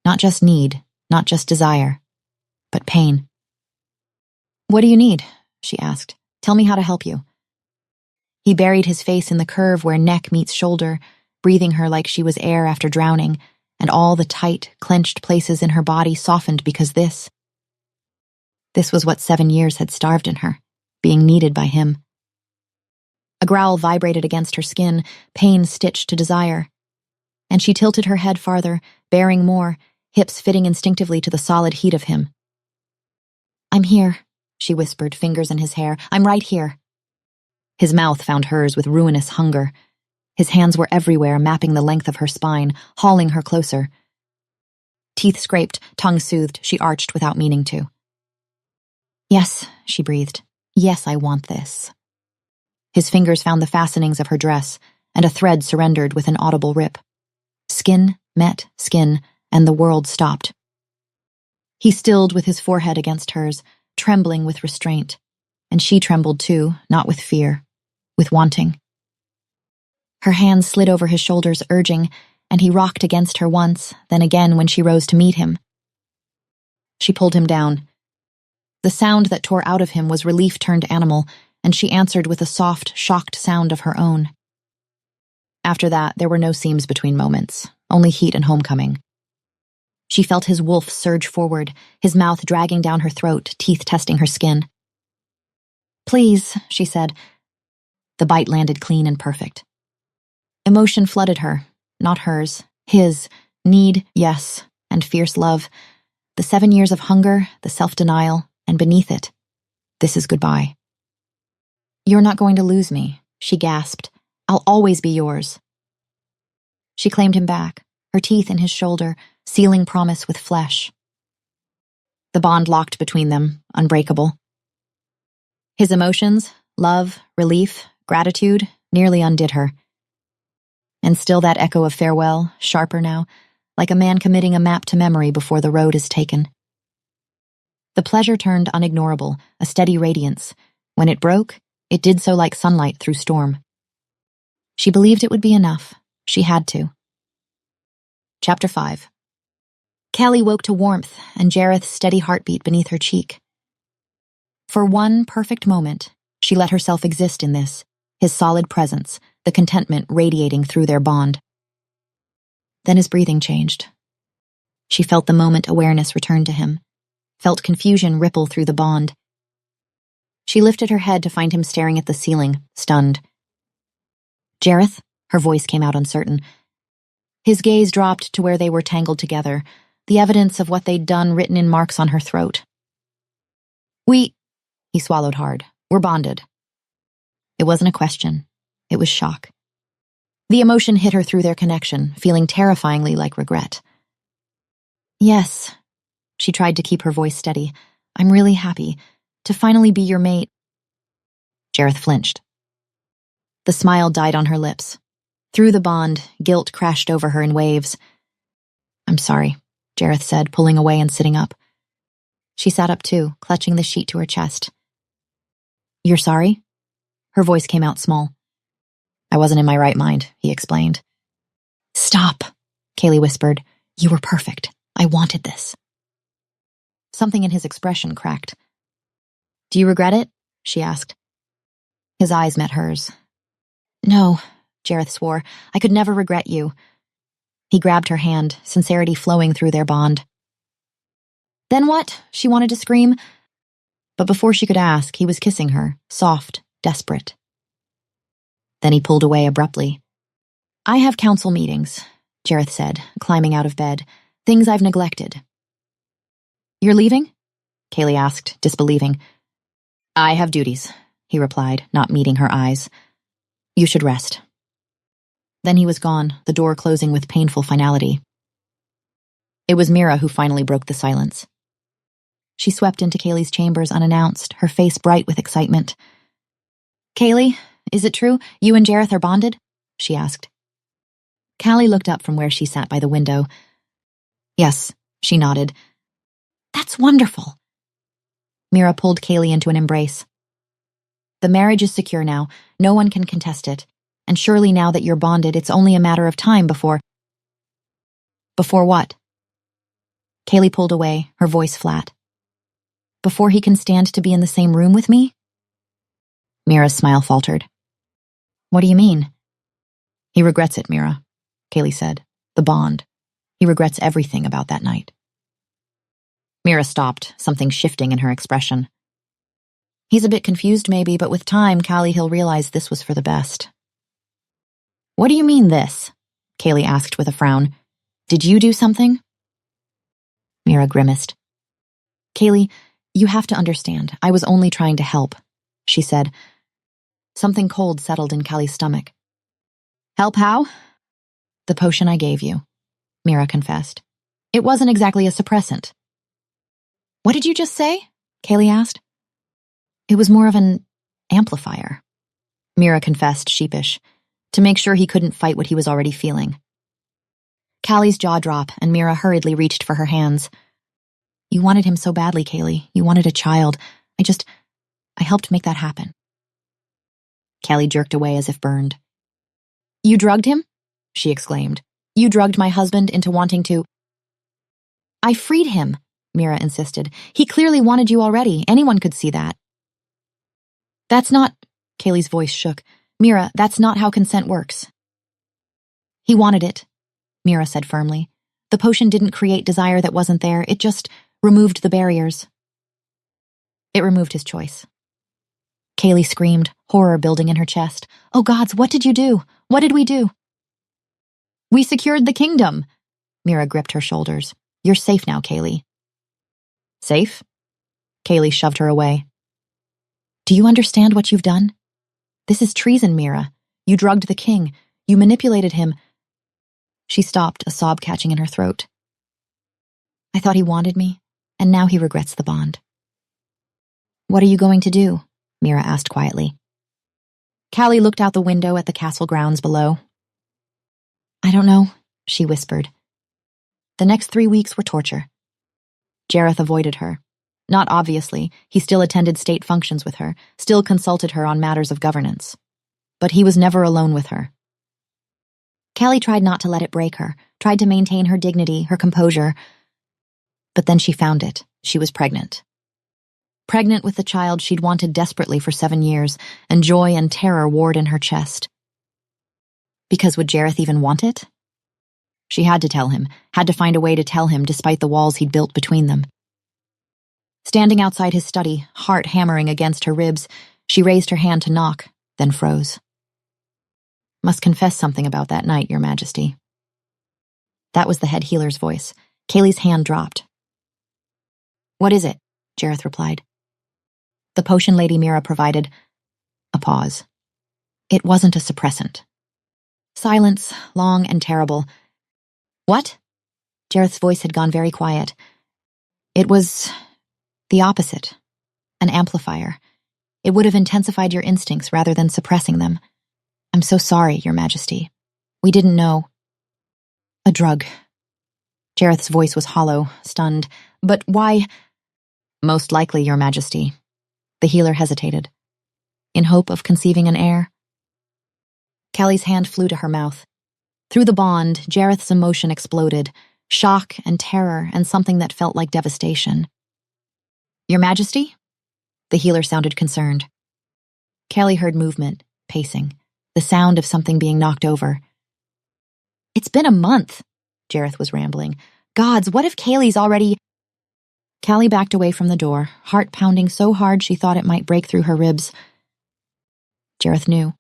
Not just need, not just desire, but pain. What do you need? She asked. Tell me how to help you. He buried his face in the curve where neck meets shoulder, breathing her like she was air after drowning, and all the tight, clenched places in her body softened because this was what 7 years had starved in her, being needed by him. A growl vibrated against her skin, pain stitched to desire. And she tilted her head farther, bearing more, hips fitting instinctively to the solid heat of him. I'm here, she whispered, fingers in his hair. I'm right here. His mouth found hers with ruinous hunger. His hands were everywhere, mapping the length of her spine, hauling her closer. Teeth scraped, tongue soothed, she arched without meaning to. Yes, she breathed. Yes, I want this. His fingers found the fastenings of her dress, and a thread surrendered with an audible rip. Skin met skin, and the world stopped. He stilled with his forehead against hers, trembling with restraint. And she trembled too, not with fear, with wanting. Her hands slid over his shoulders, urging, and he rocked against her once, then again when she rose to meet him. She pulled him down. The sound that tore out of him was relief turned animal, and she answered with a soft, shocked sound of her own. After that, there were no seams between moments, only heat and homecoming. She felt his wolf surge forward, his mouth dragging down her throat, teeth testing her skin. Please, she said. The bite landed clean and perfect. Emotion flooded her, not hers, his, need, yes, and fierce love. The 7 years of hunger, the self-denial, and beneath it, this is goodbye. You're not going to lose me, she gasped. I'll always be yours. She claimed him back, her teeth in his shoulder, sealing promise with flesh. The bond locked between them, unbreakable. His emotions, love, relief, gratitude, nearly undid her. And still that echo of farewell, sharper now, like a man committing a map to memory before the road is taken. The pleasure turned unignorable, a steady radiance. When it broke, it did so like sunlight through storm. She believed it would be enough. She had to. Chapter 5. Callie woke to warmth and Jareth's steady heartbeat beneath her cheek. For one perfect moment, she let herself exist in this, his solid presence, the contentment radiating through their bond. Then his breathing changed. She felt the moment awareness return to him, felt confusion ripple through the bond. She lifted her head to find him staring at the ceiling, stunned. Jareth, her voice came out uncertain. His gaze dropped to where they were tangled together, the evidence of what they'd done written in marks on her throat. He swallowed hard. We're bonded. It wasn't a question. It was shock. The emotion hit her through their connection, feeling terrifyingly like regret. Yes, she tried to keep her voice steady. I'm really happy to finally be your mate. Jareth flinched. The smile died on her lips. Through the bond, guilt crashed over her in waves. I'm sorry, Jareth said, pulling away and sitting up. She sat up too, clutching the sheet to her chest. You're sorry? Her voice came out small. I wasn't in my right mind, he explained. Stop, Callie whispered. You were perfect. I wanted this. Something in his expression cracked. Do you regret it? She asked. His eyes met hers. No, Jareth swore. I could never regret you. He grabbed her hand, sincerity flowing through their bond. Then what? She wanted to scream. But before she could ask, he was kissing her, soft, desperate. Then he pulled away abruptly. I have council meetings, Jareth said, climbing out of bed. Things I've neglected. You're leaving? Callie asked, disbelieving. I have duties, he replied, not meeting her eyes. You should rest. Then he was gone, the door closing with painful finality. It was Mira who finally broke the silence. She swept into Kaylee's chambers unannounced, her face bright with excitement. Kaylee, is it true you and Jareth are bonded? She asked. Callie looked up from where she sat by the window. Yes, she nodded. That's wonderful. Mira pulled Callie into an embrace. The marriage is secure now. No one can contest it. And surely now that you're bonded, it's only a matter of time before... Before what? Callie pulled away, her voice flat. Before he can stand to be in the same room with me? Mira's smile faltered. What do you mean? He regrets it, Mira, Callie said. The bond. He regrets everything about that night. Mira stopped, something shifting in her expression. He's a bit confused maybe, but with time, Callie, he'll realize this was for the best. What do you mean this? Callie asked with a frown. Did you do something? Mira grimaced. Callie, you have to understand, I was only trying to help, she said. Something cold settled in Callie's stomach. Help how? The potion I gave you, Mira confessed. It wasn't exactly a suppressant. What did you just say? Kaylee asked. It was more of an amplifier, Mira confessed, sheepish, to make sure he couldn't fight what he was already feeling. Callie's jaw dropped, and Mira hurriedly reached for her hands. You wanted him so badly, Kaylee. You wanted a child. I helped make that happen. Callie jerked away as if burned. You drugged him? She exclaimed. You drugged my husband into wanting to... I freed him, Mira insisted. He clearly wanted you already. Anyone could see that. That's not... Kaylee's voice shook. Mira, that's not how consent works. He wanted it, Mira said firmly. The potion didn't create desire that wasn't there. It just removed the barriers. It removed his choice. Kaylee screamed, horror building in her chest. Oh gods, what did you do? What did we do? We secured the kingdom. Mira gripped her shoulders. You're safe now, Kaylee. Safe? Kaylee shoved her away. Do you understand what you've done? This is treason, Mira. You drugged the king. You manipulated him. She stopped, a sob catching in her throat. I thought he wanted me, and now he regrets the bond. What are you going to do? Mira asked quietly. Callie looked out the window at the castle grounds below. I don't know, she whispered. The next 3 weeks were torture. Jareth avoided her. Not obviously, he still attended state functions with her, still consulted her on matters of governance. But he was never alone with her. Callie tried not to let it break her, tried to maintain her dignity, her composure. But then she found it. She was pregnant. Pregnant with the child she'd wanted desperately for 7 years, and joy and terror warred in her chest. Because would Jareth even want it? She had to tell him, had to find a way to tell him despite the walls he'd built between them. Standing outside his study, heart hammering against her ribs, she raised her hand to knock, then froze. Must confess something about that night, Your Majesty. That was the head healer's voice. Kaylee's hand dropped. What is it? Jareth replied. The potion Lady Mira provided. A pause. It wasn't a suppressant. Silence, long and terrible. What? Jareth's voice had gone very quiet. It was the opposite. An amplifier. It would have intensified your instincts rather than suppressing them. I'm so sorry, Your Majesty. We didn't know. A drug. Jareth's voice was hollow, stunned. But why? Most likely, Your Majesty. The healer hesitated. In hope of conceiving an heir? Callie's hand flew to her mouth. Through the bond, Jareth's emotion exploded. Shock and terror and something that felt like devastation. Your Majesty? The healer sounded concerned. Callie heard movement, pacing, the sound of something being knocked over. It's been a month, Jareth was rambling. Gods, what if Kaylee's already... Callie backed away from the door, heart pounding so hard she thought it might break through her ribs. Jareth knew.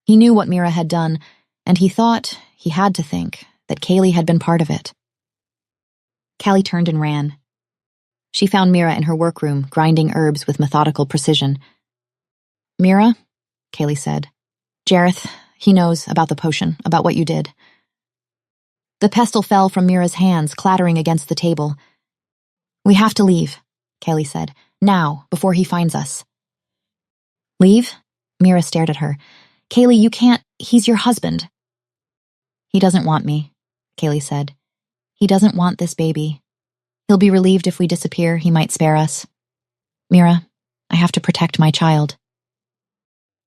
He knew what Mira had done, and he thought, he had to think, that Kaylee had been part of it. Callie turned and ran. She found Mira in her workroom, grinding herbs with methodical precision. Mira, Kaylee said. Jareth, he knows about the potion, about what you did. The pestle fell from Mira's hands, clattering against the table. We have to leave, Callie said. Now, before he finds us. Leave? Mira stared at her. Kaylee, you can't. He's your husband. He doesn't want me, Kaylee said. He doesn't want this baby. He'll be relieved if we disappear. He might spare us. Mira, I have to protect my child.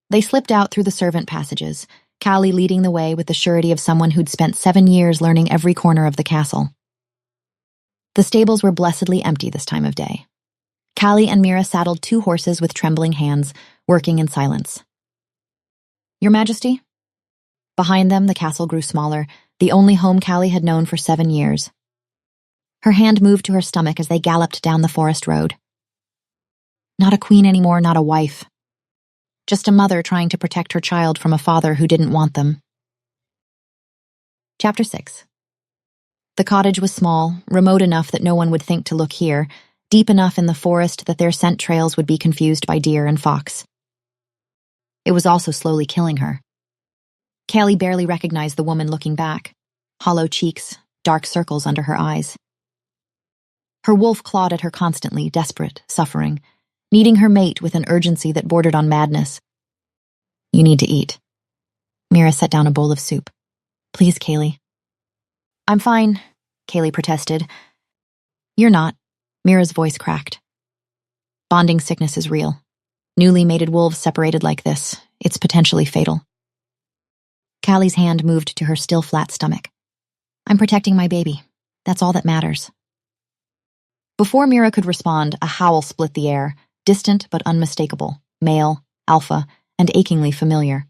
They slipped out through the servant passages, Callie leading the way with the surety of someone who'd spent 7 years learning every corner of the castle. The stables were blessedly empty this time of day. Callie and Mira saddled 2 horses with trembling hands, working in silence. Your Majesty? Behind them, the castle grew smaller, the only home Callie had known for 7 years. Her hand moved to her stomach as they galloped down the forest road. Not a queen anymore, not a wife. Just a mother trying to protect her child from a father who didn't want them. Chapter 6. The cottage was small, remote enough that no one would think to look here, deep enough in the forest that their scent trails would be confused by deer and fox. It was also slowly killing her. Callie barely recognized the woman looking back. Hollow cheeks, dark circles under her eyes. Her wolf clawed at her constantly, desperate, suffering, needing her mate with an urgency that bordered on madness. You need to eat. Mira set down a bowl of soup. Please, Kaylee. I'm fine, Kaylee protested. You're not. Mira's voice cracked. Bonding sickness is real. Newly mated wolves separated like this, it's potentially fatal. Callie's hand moved to her still flat stomach. I'm protecting my baby. That's all that matters. Before Mira could respond, a howl split the air, distant but unmistakable, male, alpha, and achingly familiar.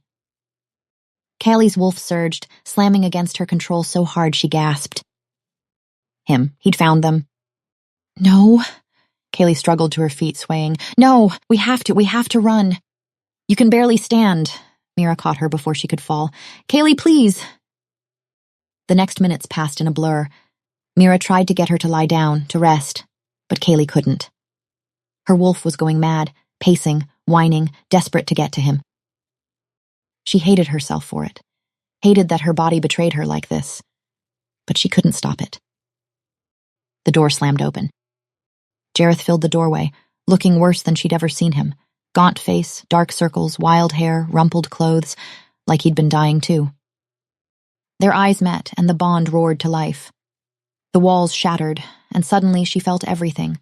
Callie's wolf surged, slamming against her control so hard she gasped. He'd found them. No. Kaylee struggled to her feet, swaying. No, we have to run. You can barely stand. Mira caught her before she could fall. Kaylee, please. The next minutes passed in a blur. Mira tried to get her to lie down, to rest, but Kaylee couldn't. Her wolf was going mad, pacing, whining, desperate to get to him. She hated herself for it, hated that her body betrayed her like this, but she couldn't stop it. The door slammed open. Jareth filled the doorway, looking worse than she'd ever seen him. Gaunt face, dark circles, wild hair, rumpled clothes, like he'd been dying too. Their eyes met, and the bond roared to life. The walls shattered, and suddenly she felt everything.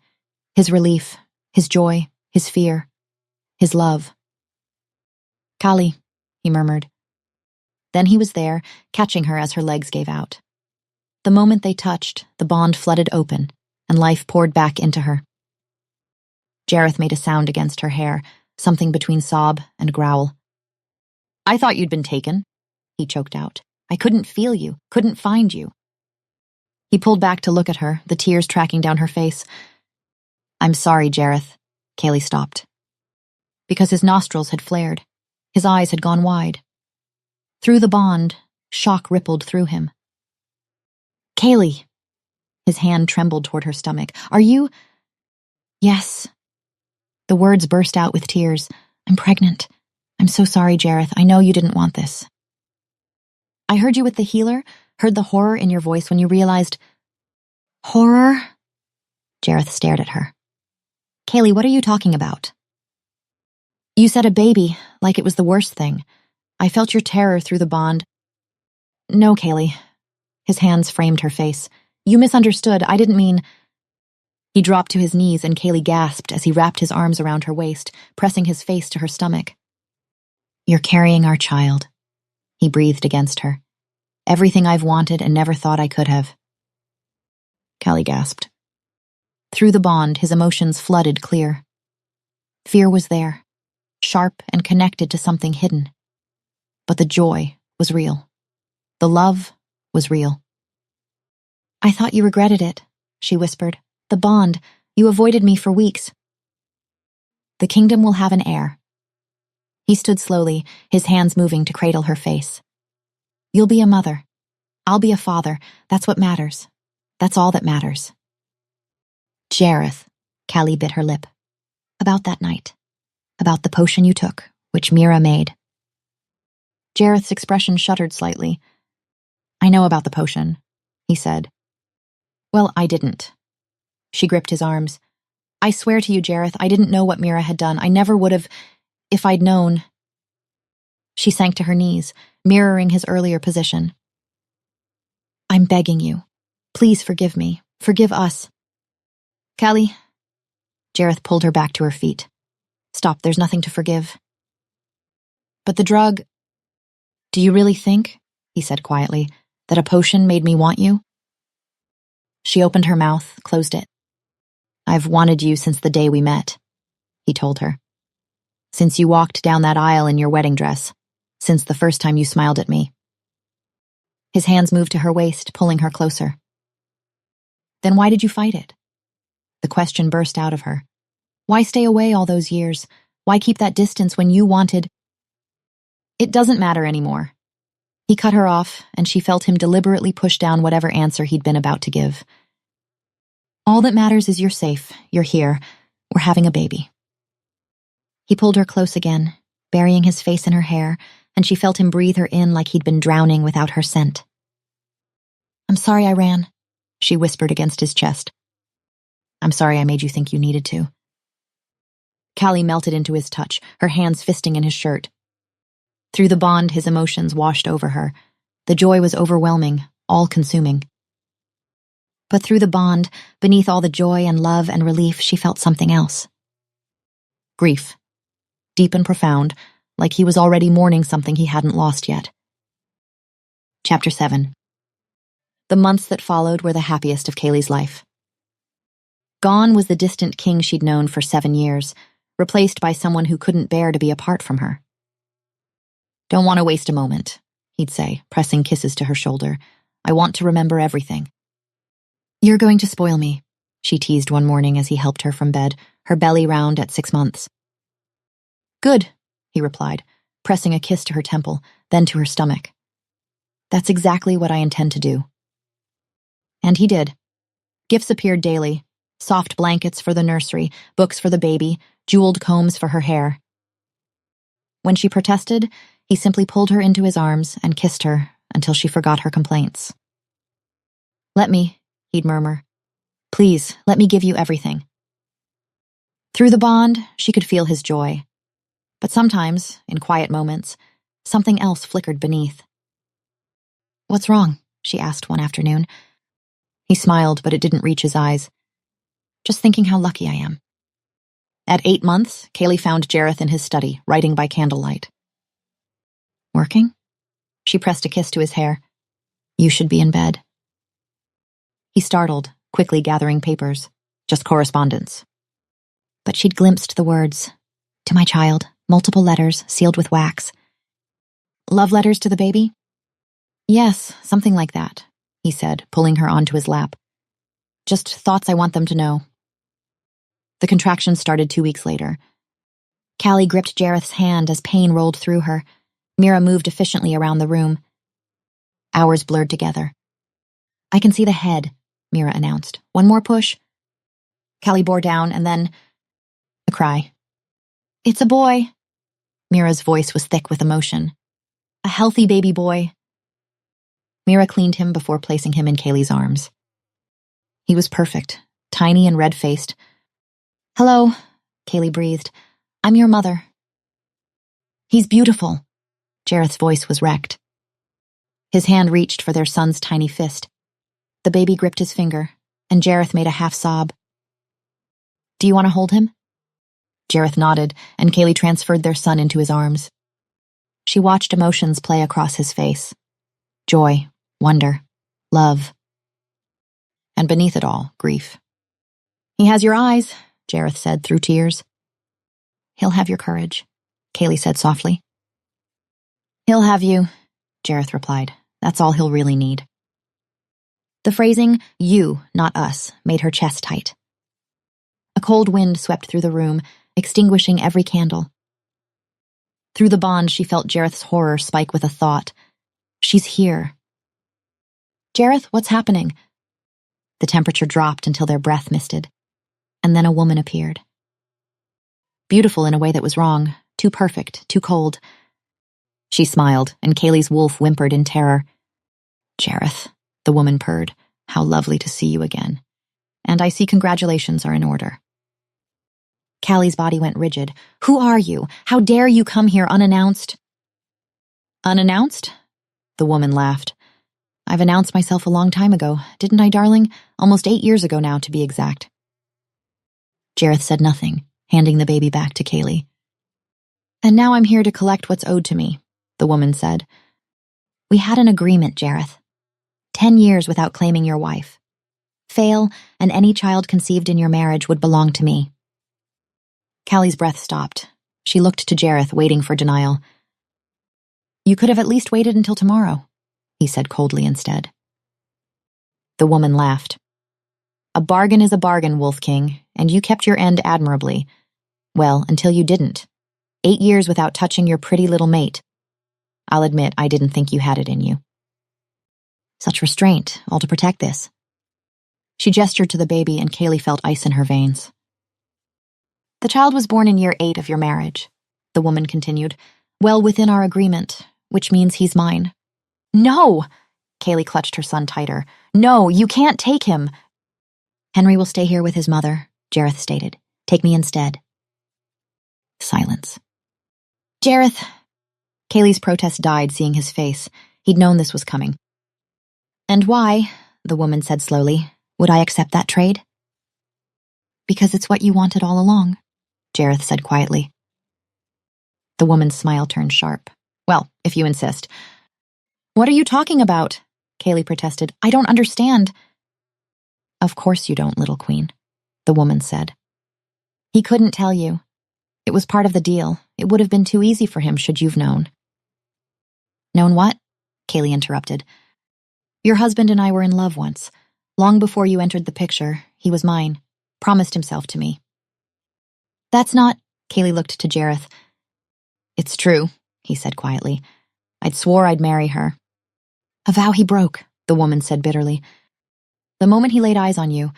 His relief, his joy, his fear, his love. Callie, he murmured. Then he was there, catching her as her legs gave out. The moment they touched, the bond flooded open, and life poured back into her. Jareth made a sound against her hair, something between sob and growl. I thought you'd been taken, he choked out. I couldn't feel you, couldn't find you. He pulled back to look at her, the tears tracking down her face. I'm sorry, Jareth. Kaylee stopped. Because his nostrils had flared. His eyes had gone wide. Through the bond, shock rippled through him. Kaylee. His hand trembled toward her stomach. Are you? Yes. The words burst out with tears. I'm pregnant. I'm so sorry, Jareth. I know you didn't want this. I heard you with the healer, heard the horror in your voice when you realized... Horror? Jareth stared at her. Kaylee, what are you talking about? You said a baby, like it was the worst thing. I felt your terror through the bond. No, Kaylee. His hands framed her face. You misunderstood. I didn't mean... He dropped to his knees and Kaylee gasped as he wrapped his arms around her waist, pressing his face to her stomach. You're carrying our child. He breathed against her. Everything I've wanted and never thought I could have. Callie gasped. Through the bond, his emotions flooded clear. Fear was there, sharp and connected to something hidden. But the joy was real. The love was real. I thought you regretted it, she whispered. The bond. You avoided me for weeks. The kingdom will have an heir. He stood slowly, his hands moving to cradle her face. You'll be a mother. I'll be a father. That's what matters. That's all that matters. Jareth, Callie bit her lip. About that night. About the potion you took, which Mira made. Jareth's expression shuddered slightly. I know about the potion, he said. Well, I didn't. She gripped his arms. I swear to you, Jareth, I didn't know what Mira had done. I never would have, if I'd known. She sank to her knees, mirroring his earlier position. I'm begging you. Please forgive me. Forgive us. Callie. Jareth pulled her back to her feet. Stop, there's nothing to forgive. But the drug... Do you really think, he said quietly, that a potion made me want you? She opened her mouth, closed it. I've wanted you since the day we met, he told her. Since you walked down that aisle in your wedding dress. Since the first time you smiled at me. His hands moved to her waist, pulling her closer. Then why did you fight it? The question burst out of her. Why stay away all those years? Why keep that distance when you wanted... It doesn't matter anymore. He cut her off, and she felt him deliberately push down whatever answer he'd been about to give. All that matters is you're safe, you're here, we're having a baby. He pulled her close again, burying his face in her hair, and she felt him breathe her in like he'd been drowning without her scent. I'm sorry I ran, she whispered against his chest. I'm sorry I made you think you needed to. Callie melted into his touch, her hands fisting in his shirt. Through the bond, his emotions washed over her. The joy was overwhelming, all-consuming. But through the bond, beneath all the joy and love and relief, she felt something else. Grief. Deep and profound, like he was already mourning something he hadn't lost yet. Chapter 7. The months that followed were the happiest of Kaylee's life. Gone was the distant king she'd known for 7 years, replaced by someone who couldn't bear to be apart from her. Don't want to waste a moment, he'd say, pressing kisses to her shoulder. I want to remember everything. You're going to spoil me, she teased one morning as he helped her from bed, her belly round at 6 months. Good, he replied, pressing a kiss to her temple, then to her stomach. That's exactly what I intend to do. And he did. Gifts appeared daily, soft blankets for the nursery, books for the baby, jeweled combs for her hair. When she protested, he simply pulled her into his arms and kissed her until she forgot her complaints. Let me, he'd murmur. Please, let me give you everything. Through the bond, she could feel his joy. But sometimes, in quiet moments, something else flickered beneath. What's wrong? She asked one afternoon. He smiled, but it didn't reach his eyes. Just thinking how lucky I am. At 8 months, Kaylee found Jareth in his study, writing by candlelight. Working? She pressed a kiss to his hair. You should be in bed. He startled, quickly gathering papers. Just correspondence. But she'd glimpsed the words. To my child, multiple letters, sealed with wax. Love letters to the baby? Yes, something like that, he said, pulling her onto his lap. Just thoughts I want them to know. The contractions started 2 weeks later. Callie gripped Jareth's hand as pain rolled through her. Mira moved efficiently around the room. Hours blurred together. I can see the head, Mira announced. One more push. Callie bore down, and then a cry. It's a boy. Mira's voice was thick with emotion. A healthy baby boy. Mira cleaned him before placing him in Kaylee's arms. He was perfect, tiny and red-faced. Hello, Kaylee breathed. I'm your mother. He's beautiful. Jareth's voice was wrecked. His hand reached for their son's tiny fist. The baby gripped his finger, and Jareth made a half-sob. Do you want to hold him? Jareth nodded, and Kaylee transferred their son into his arms. She watched emotions play across his face. Joy, wonder, love. And beneath it all, grief. He has your eyes, Jareth said through tears. He'll have your courage, Kaylee said softly. He'll have you, Jareth replied. That's all he'll really need. The phrasing, you, not us, made her chest tight. A cold wind swept through the room, extinguishing every candle. Through the bond, she felt Jareth's horror spike with a thought. She's here. Jareth, what's happening? The temperature dropped until their breath misted. And then a woman appeared. Beautiful in a way that was wrong, too perfect, too cold. She smiled, and Kaylee's wolf whimpered in terror. Jareth, the woman purred, how lovely to see you again. And I see congratulations are in order. Callie's body went rigid. Who are you? How dare you come here unannounced? Unannounced? The woman laughed. I've announced myself a long time ago, didn't I, darling? Almost 8 years ago now, to be exact. Jareth said nothing, handing the baby back to Kaylee. And now I'm here to collect what's owed to me, the woman said. We had an agreement, Jareth. 10 years without claiming your wife. Fail, and any child conceived in your marriage would belong to me. Callie's breath stopped. She looked to Jareth, waiting for denial. You could have at least waited until tomorrow, he said coldly instead. The woman laughed. A bargain is a bargain, Wolf King, and you kept your end admirably. Well, until you didn't. 8 years without touching your pretty little mate. I'll admit I didn't think you had it in you. Such restraint, all to protect this. She gestured to the baby, and Kaylee felt ice in her veins. The child was born in year 8 of your marriage, the woman continued, well within our agreement, which means he's mine. No! Kaylee clutched her son tighter. No, you can't take him. Henry will stay here with his mother, Jareth stated. Take me instead. Silence. Jareth. Kaylee's protest died seeing his face. He'd known this was coming. And why, the woman said slowly, would I accept that trade? Because it's what you wanted all along, Jareth said quietly. The woman's smile turned sharp. Well, if you insist. What are you talking about? Kaylee protested. I don't understand. Of course you don't, little queen, the woman said. He couldn't tell you. It was part of the deal. It would have been too easy for him should you've known. Known what? Kaylee interrupted. Your husband and I were in love once. Long before you entered the picture, he was mine. Promised himself to me. That's not... Kaylee looked to Jareth. It's true, he said quietly. I'd swore I'd marry her. A vow he broke, the woman said bitterly. The moment he laid eyes on you,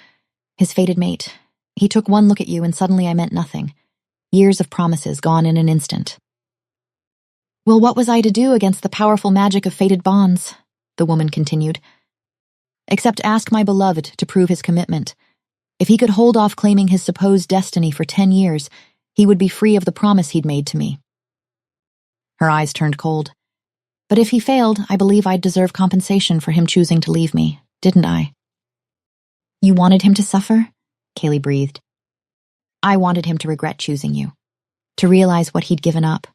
his fated mate, he took one look at you and suddenly I meant nothing. Years of promises gone in an instant. Well, what was I to do against the powerful magic of fated bonds? The woman continued. Except ask my beloved to prove his commitment. If he could hold off claiming his supposed destiny for 10 years, he would be free of the promise he'd made to me. Her eyes turned cold. But if he failed, I believe I'd deserve compensation for him choosing to leave me, didn't I? You wanted him to suffer? Kaylee breathed. I wanted him to regret choosing you, to realize what he'd given up.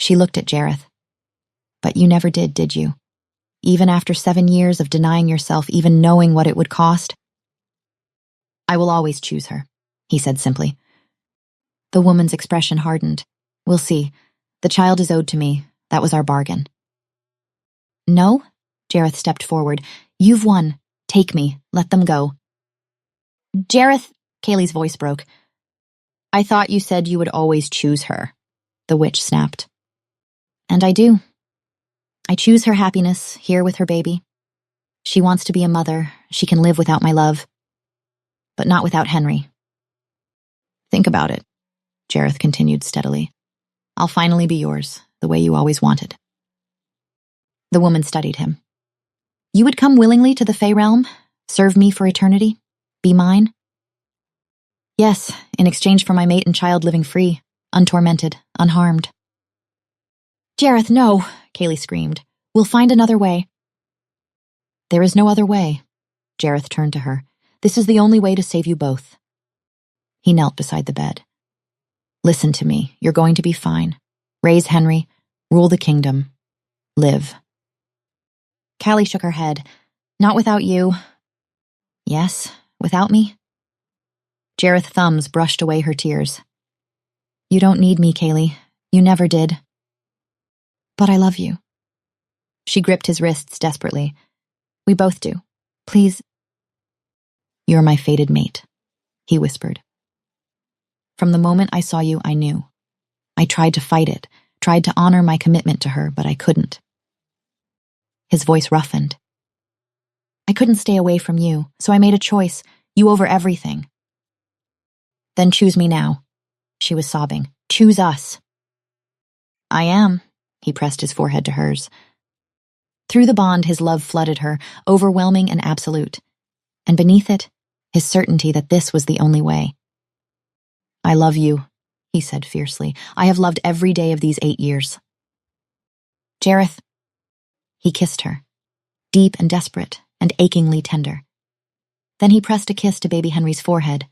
She looked at Jareth. But you never did you? Even after 7 years of denying yourself even knowing what it would cost? I will always choose her, he said simply. The woman's expression hardened. We'll see. The child is owed to me. That was our bargain. No? Jareth stepped forward. You've won. Take me. Let them go. Jareth, Kaylee's voice broke. I thought you said you would always choose her, the witch snapped. And I do. I choose her happiness, here with her baby. She wants to be a mother. She can live without my love. But not without Henry. Think about it, Jareth continued steadily. I'll finally be yours, the way you always wanted. The woman studied him. You would come willingly to the Fey realm, serve me for eternity, be mine? Yes, in exchange for my mate and child living free, untormented, unharmed. Jareth, no, Kaylee screamed. We'll find another way. There is no other way. Jareth turned to her. This is the only way to save you both. He knelt beside the bed. Listen to me. You're going to be fine. Raise Henry. Rule the kingdom. Live. Callie shook her head. Not without you. Yes, without me? Jareth's thumbs brushed away her tears. You don't need me, Kaylee. You never did. But I love you. She gripped his wrists desperately. We both do. Please. You're my fated mate, he whispered. From the moment I saw you, I knew. I tried to fight it, tried to honor my commitment to her, but I couldn't. His voice roughened. I couldn't stay away from you, so I made a choice, you over everything. Then choose me now, she was sobbing. Choose us. I am, he pressed his forehead to hers. Through the bond, his love flooded her, overwhelming and absolute. And beneath it, his certainty that this was the only way. I love you, he said fiercely. I have loved every day of these 8 years. Jareth. He kissed her, deep and desperate and achingly tender. Then he pressed a kiss to baby Henry's forehead.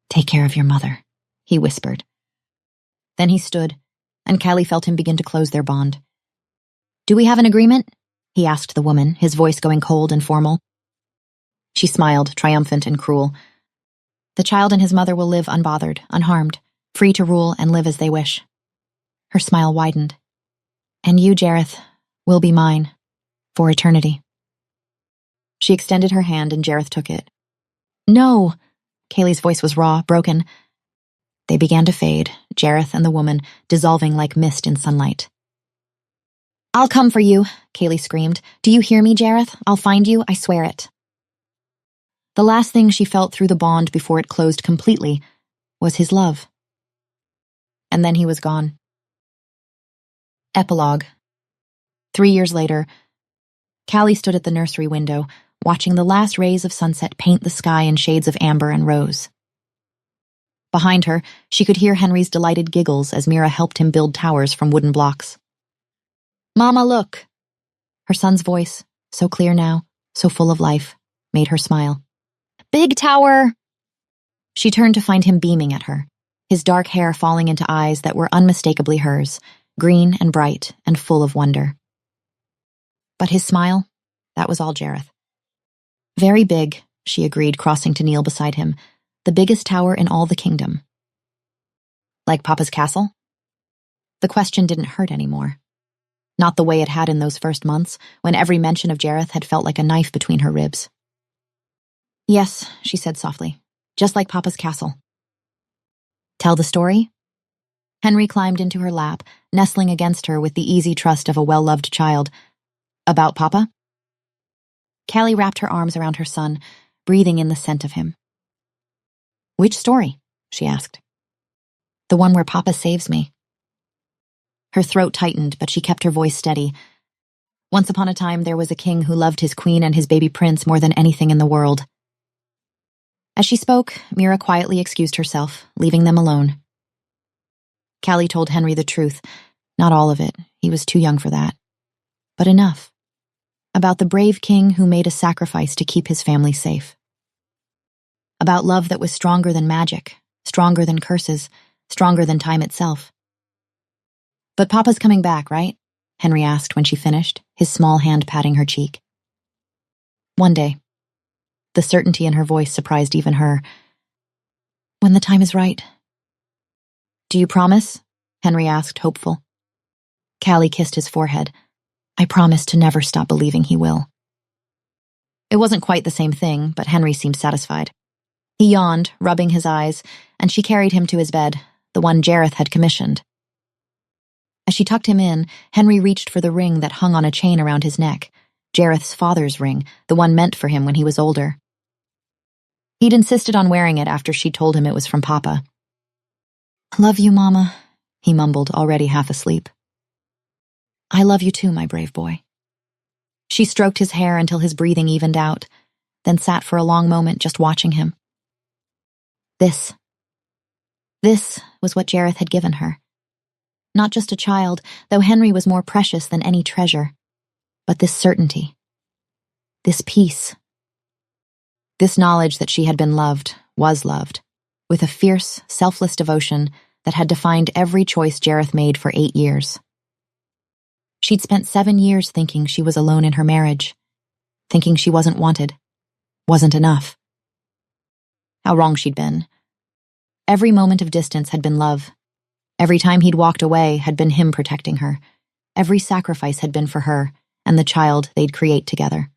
Take care of your mother, he whispered. Then he stood, and Callie felt him begin to close their bond. Do we have an agreement? He asked the woman, his voice going cold and formal. She smiled, triumphant and cruel. The child and his mother will live unbothered, unharmed, free to rule and live as they wish. Her smile widened. And you, Jareth, will be mine, for eternity. She extended her hand and Jareth took it. No! Kaylee's voice was raw, broken. They began to fade, Jareth and the woman, dissolving like mist in sunlight. I'll come for you, Kaylee screamed. Do you hear me, Jareth? I'll find you, I swear it. The last thing she felt through the bond before it closed completely was his love. And then he was gone. Epilogue. 3 years later, Callie stood at the nursery window, watching the last rays of sunset paint the sky in shades of amber and rose. Behind her, she could hear Henry's delighted giggles as Mira helped him build towers from wooden blocks. "Mama, look!" Her son's voice, so clear now, so full of life, made her smile. "Big tower!" She turned to find him beaming at her, his dark hair falling into eyes that were unmistakably hers, green and bright and full of wonder. But his smile, that was all Jareth. "Very big," she agreed, crossing to kneel beside him. "The biggest tower in all the kingdom." "Like Papa's castle?" The question didn't hurt anymore. Not the way it had in those first months, when every mention of Jareth had felt like a knife between her ribs. "Yes," she said softly, "just like Papa's castle." "Tell the story?" Henry climbed into her lap, nestling against her with the easy trust of a well-loved child. "About Papa?" Callie wrapped her arms around her son, breathing in the scent of him. "Which story?" she asked. "The one where Papa saves me." Her throat tightened, but she kept her voice steady. "Once upon a time, there was a king who loved his queen and his baby prince more than anything in the world." As she spoke, Mira quietly excused herself, leaving them alone. Callie told Henry the truth. Not all of it, he was too young for that. But enough. About the brave king who made a sacrifice to keep his family safe. About love that was stronger than magic, stronger than curses, stronger than time itself. "But Papa's coming back, right?" Henry asked when she finished, his small hand patting her cheek. "One day." The certainty in her voice surprised even her. "When the time is right." "Do you promise?" Henry asked, hopeful. Callie kissed his forehead. "I promise to never stop believing he will." It wasn't quite the same thing, but Henry seemed satisfied. He yawned, rubbing his eyes, and she carried him to his bed, the one Jareth had commissioned. As she tucked him in, Henry reached for the ring that hung on a chain around his neck, Jareth's father's ring, the one meant for him when he was older. He'd insisted on wearing it after she told him it was from Papa. "Love you, Mama," he mumbled, already half asleep. "I love you too, my brave boy." She stroked his hair until his breathing evened out, then sat for a long moment just watching him. This was what Jareth had given her. Not just a child, though Henry was more precious than any treasure, but this certainty, this peace, this knowledge that she had been loved, was loved, with a fierce, selfless devotion that had defined every choice Jareth made for 8 years. She'd spent 7 years thinking she was alone in her marriage, thinking she wasn't wanted, wasn't enough. How wrong she'd been. Every moment of distance had been love. Every time he'd walked away had been him protecting her. Every sacrifice had been for her and the child they'd create together.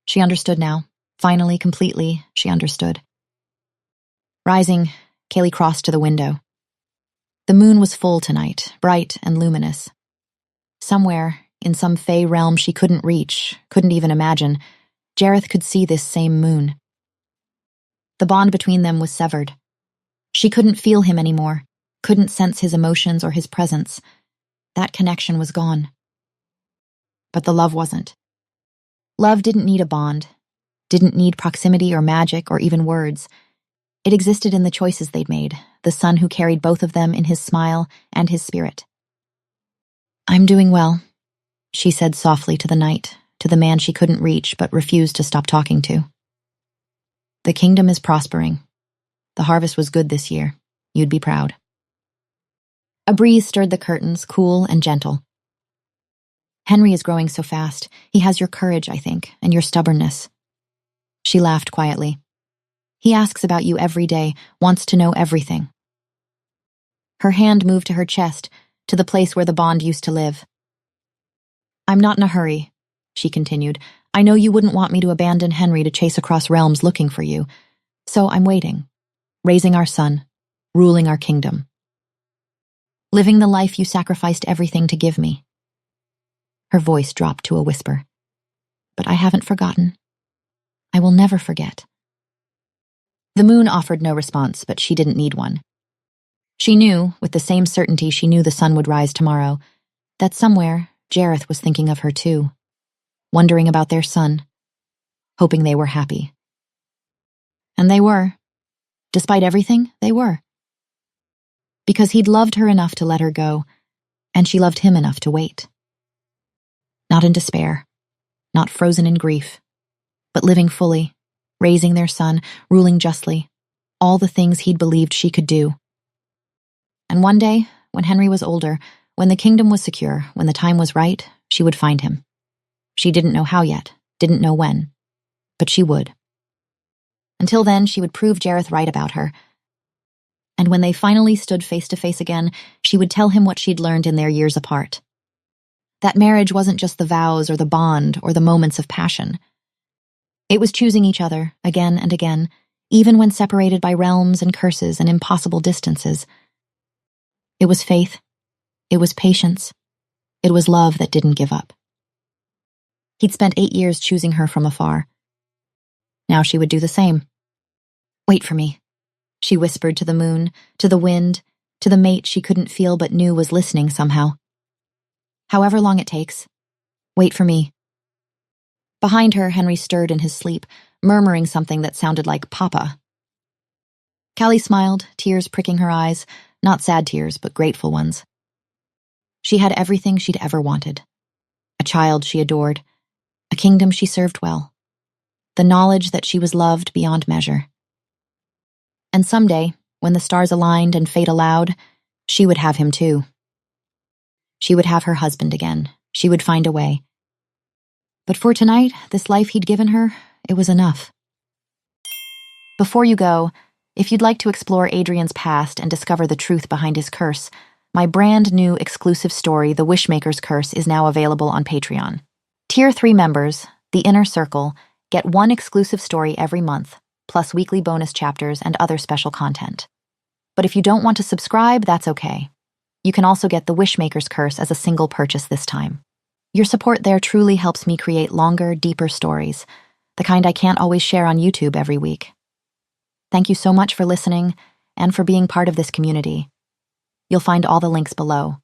She understood now. Finally, completely, she understood. Rising, Kaylee crossed to the window. The moon was full tonight, bright and luminous. Somewhere, in some fey realm she couldn't reach, couldn't even imagine, Jareth could see this same moon. The bond between them was severed. She couldn't feel him anymore, couldn't sense his emotions or his presence. That connection was gone. But the love wasn't. Love didn't need a bond, didn't need proximity or magic or even words. It existed in the choices they'd made, the son who carried both of them in his smile and his spirit. "I'm doing well," she said softly to the night, to the man she couldn't reach but refused to stop talking to. "The kingdom is prospering. The harvest was good this year. You'd be proud." A breeze stirred the curtains, cool and gentle. "Henry is growing so fast. He has your courage, I think, and your stubbornness." She laughed quietly. "He asks about you every day, wants to know everything." Her hand moved to her chest, to the place where the bond used to live. "I'm not in a hurry," she continued. "I know you wouldn't want me to abandon Henry to chase across realms looking for you. So I'm waiting, raising our son, ruling our kingdom. Living the life you sacrificed everything to give me." Her voice dropped to a whisper. "But I haven't forgotten. I will never forget." The moon offered no response, but she didn't need one. She knew, with the same certainty she knew the sun would rise tomorrow, that somewhere Jareth was thinking of her too, wondering about their son, hoping they were happy. And they were. Despite everything, they were. Because he'd loved her enough to let her go, and she loved him enough to wait. Not in despair, not frozen in grief, but living fully, raising their son, ruling justly, all the things he'd believed she could do. And one day, when Henry was older, when the kingdom was secure, when the time was right, she would find him. She didn't know how yet, didn't know when, but she would. Until then, she would prove Jareth right about her. And when they finally stood face to face again, she would tell him what she'd learned in their years apart. That marriage wasn't just the vows or the bond or the moments of passion. It was choosing each other again and again, even when separated by realms and curses and impossible distances. It was faith. It was patience. It was love that didn't give up. He'd spent 8 years choosing her from afar. Now she would do the same. "Wait for me," she whispered to the moon, to the wind, to the mate she couldn't feel but knew was listening somehow. "However long it takes, wait for me." Behind her, Henry stirred in his sleep, murmuring something that sounded like "Papa." Callie smiled, tears pricking her eyes, not sad tears, but grateful ones. She had everything she'd ever wanted. A child she adored, a kingdom she served well, the knowledge that she was loved beyond measure. And someday, when the stars aligned and fate allowed, she would have him too. She would have her husband again. She would find a way. But for tonight, this life he'd given her, it was enough. Before you go, if you'd like to explore Adrian's past and discover the truth behind his curse, my brand new exclusive story, The Wishmaker's Curse, is now available on Patreon. Tier 3 members, The Inner Circle, get one exclusive story every month, plus weekly bonus chapters and other special content. But if you don't want to subscribe, that's okay. You can also get The Wishmaker's Curse as a single purchase this time. Your support there truly helps me create longer, deeper stories, the kind I can't always share on YouTube every week. Thank you so much for listening and for being part of this community. You'll find all the links below.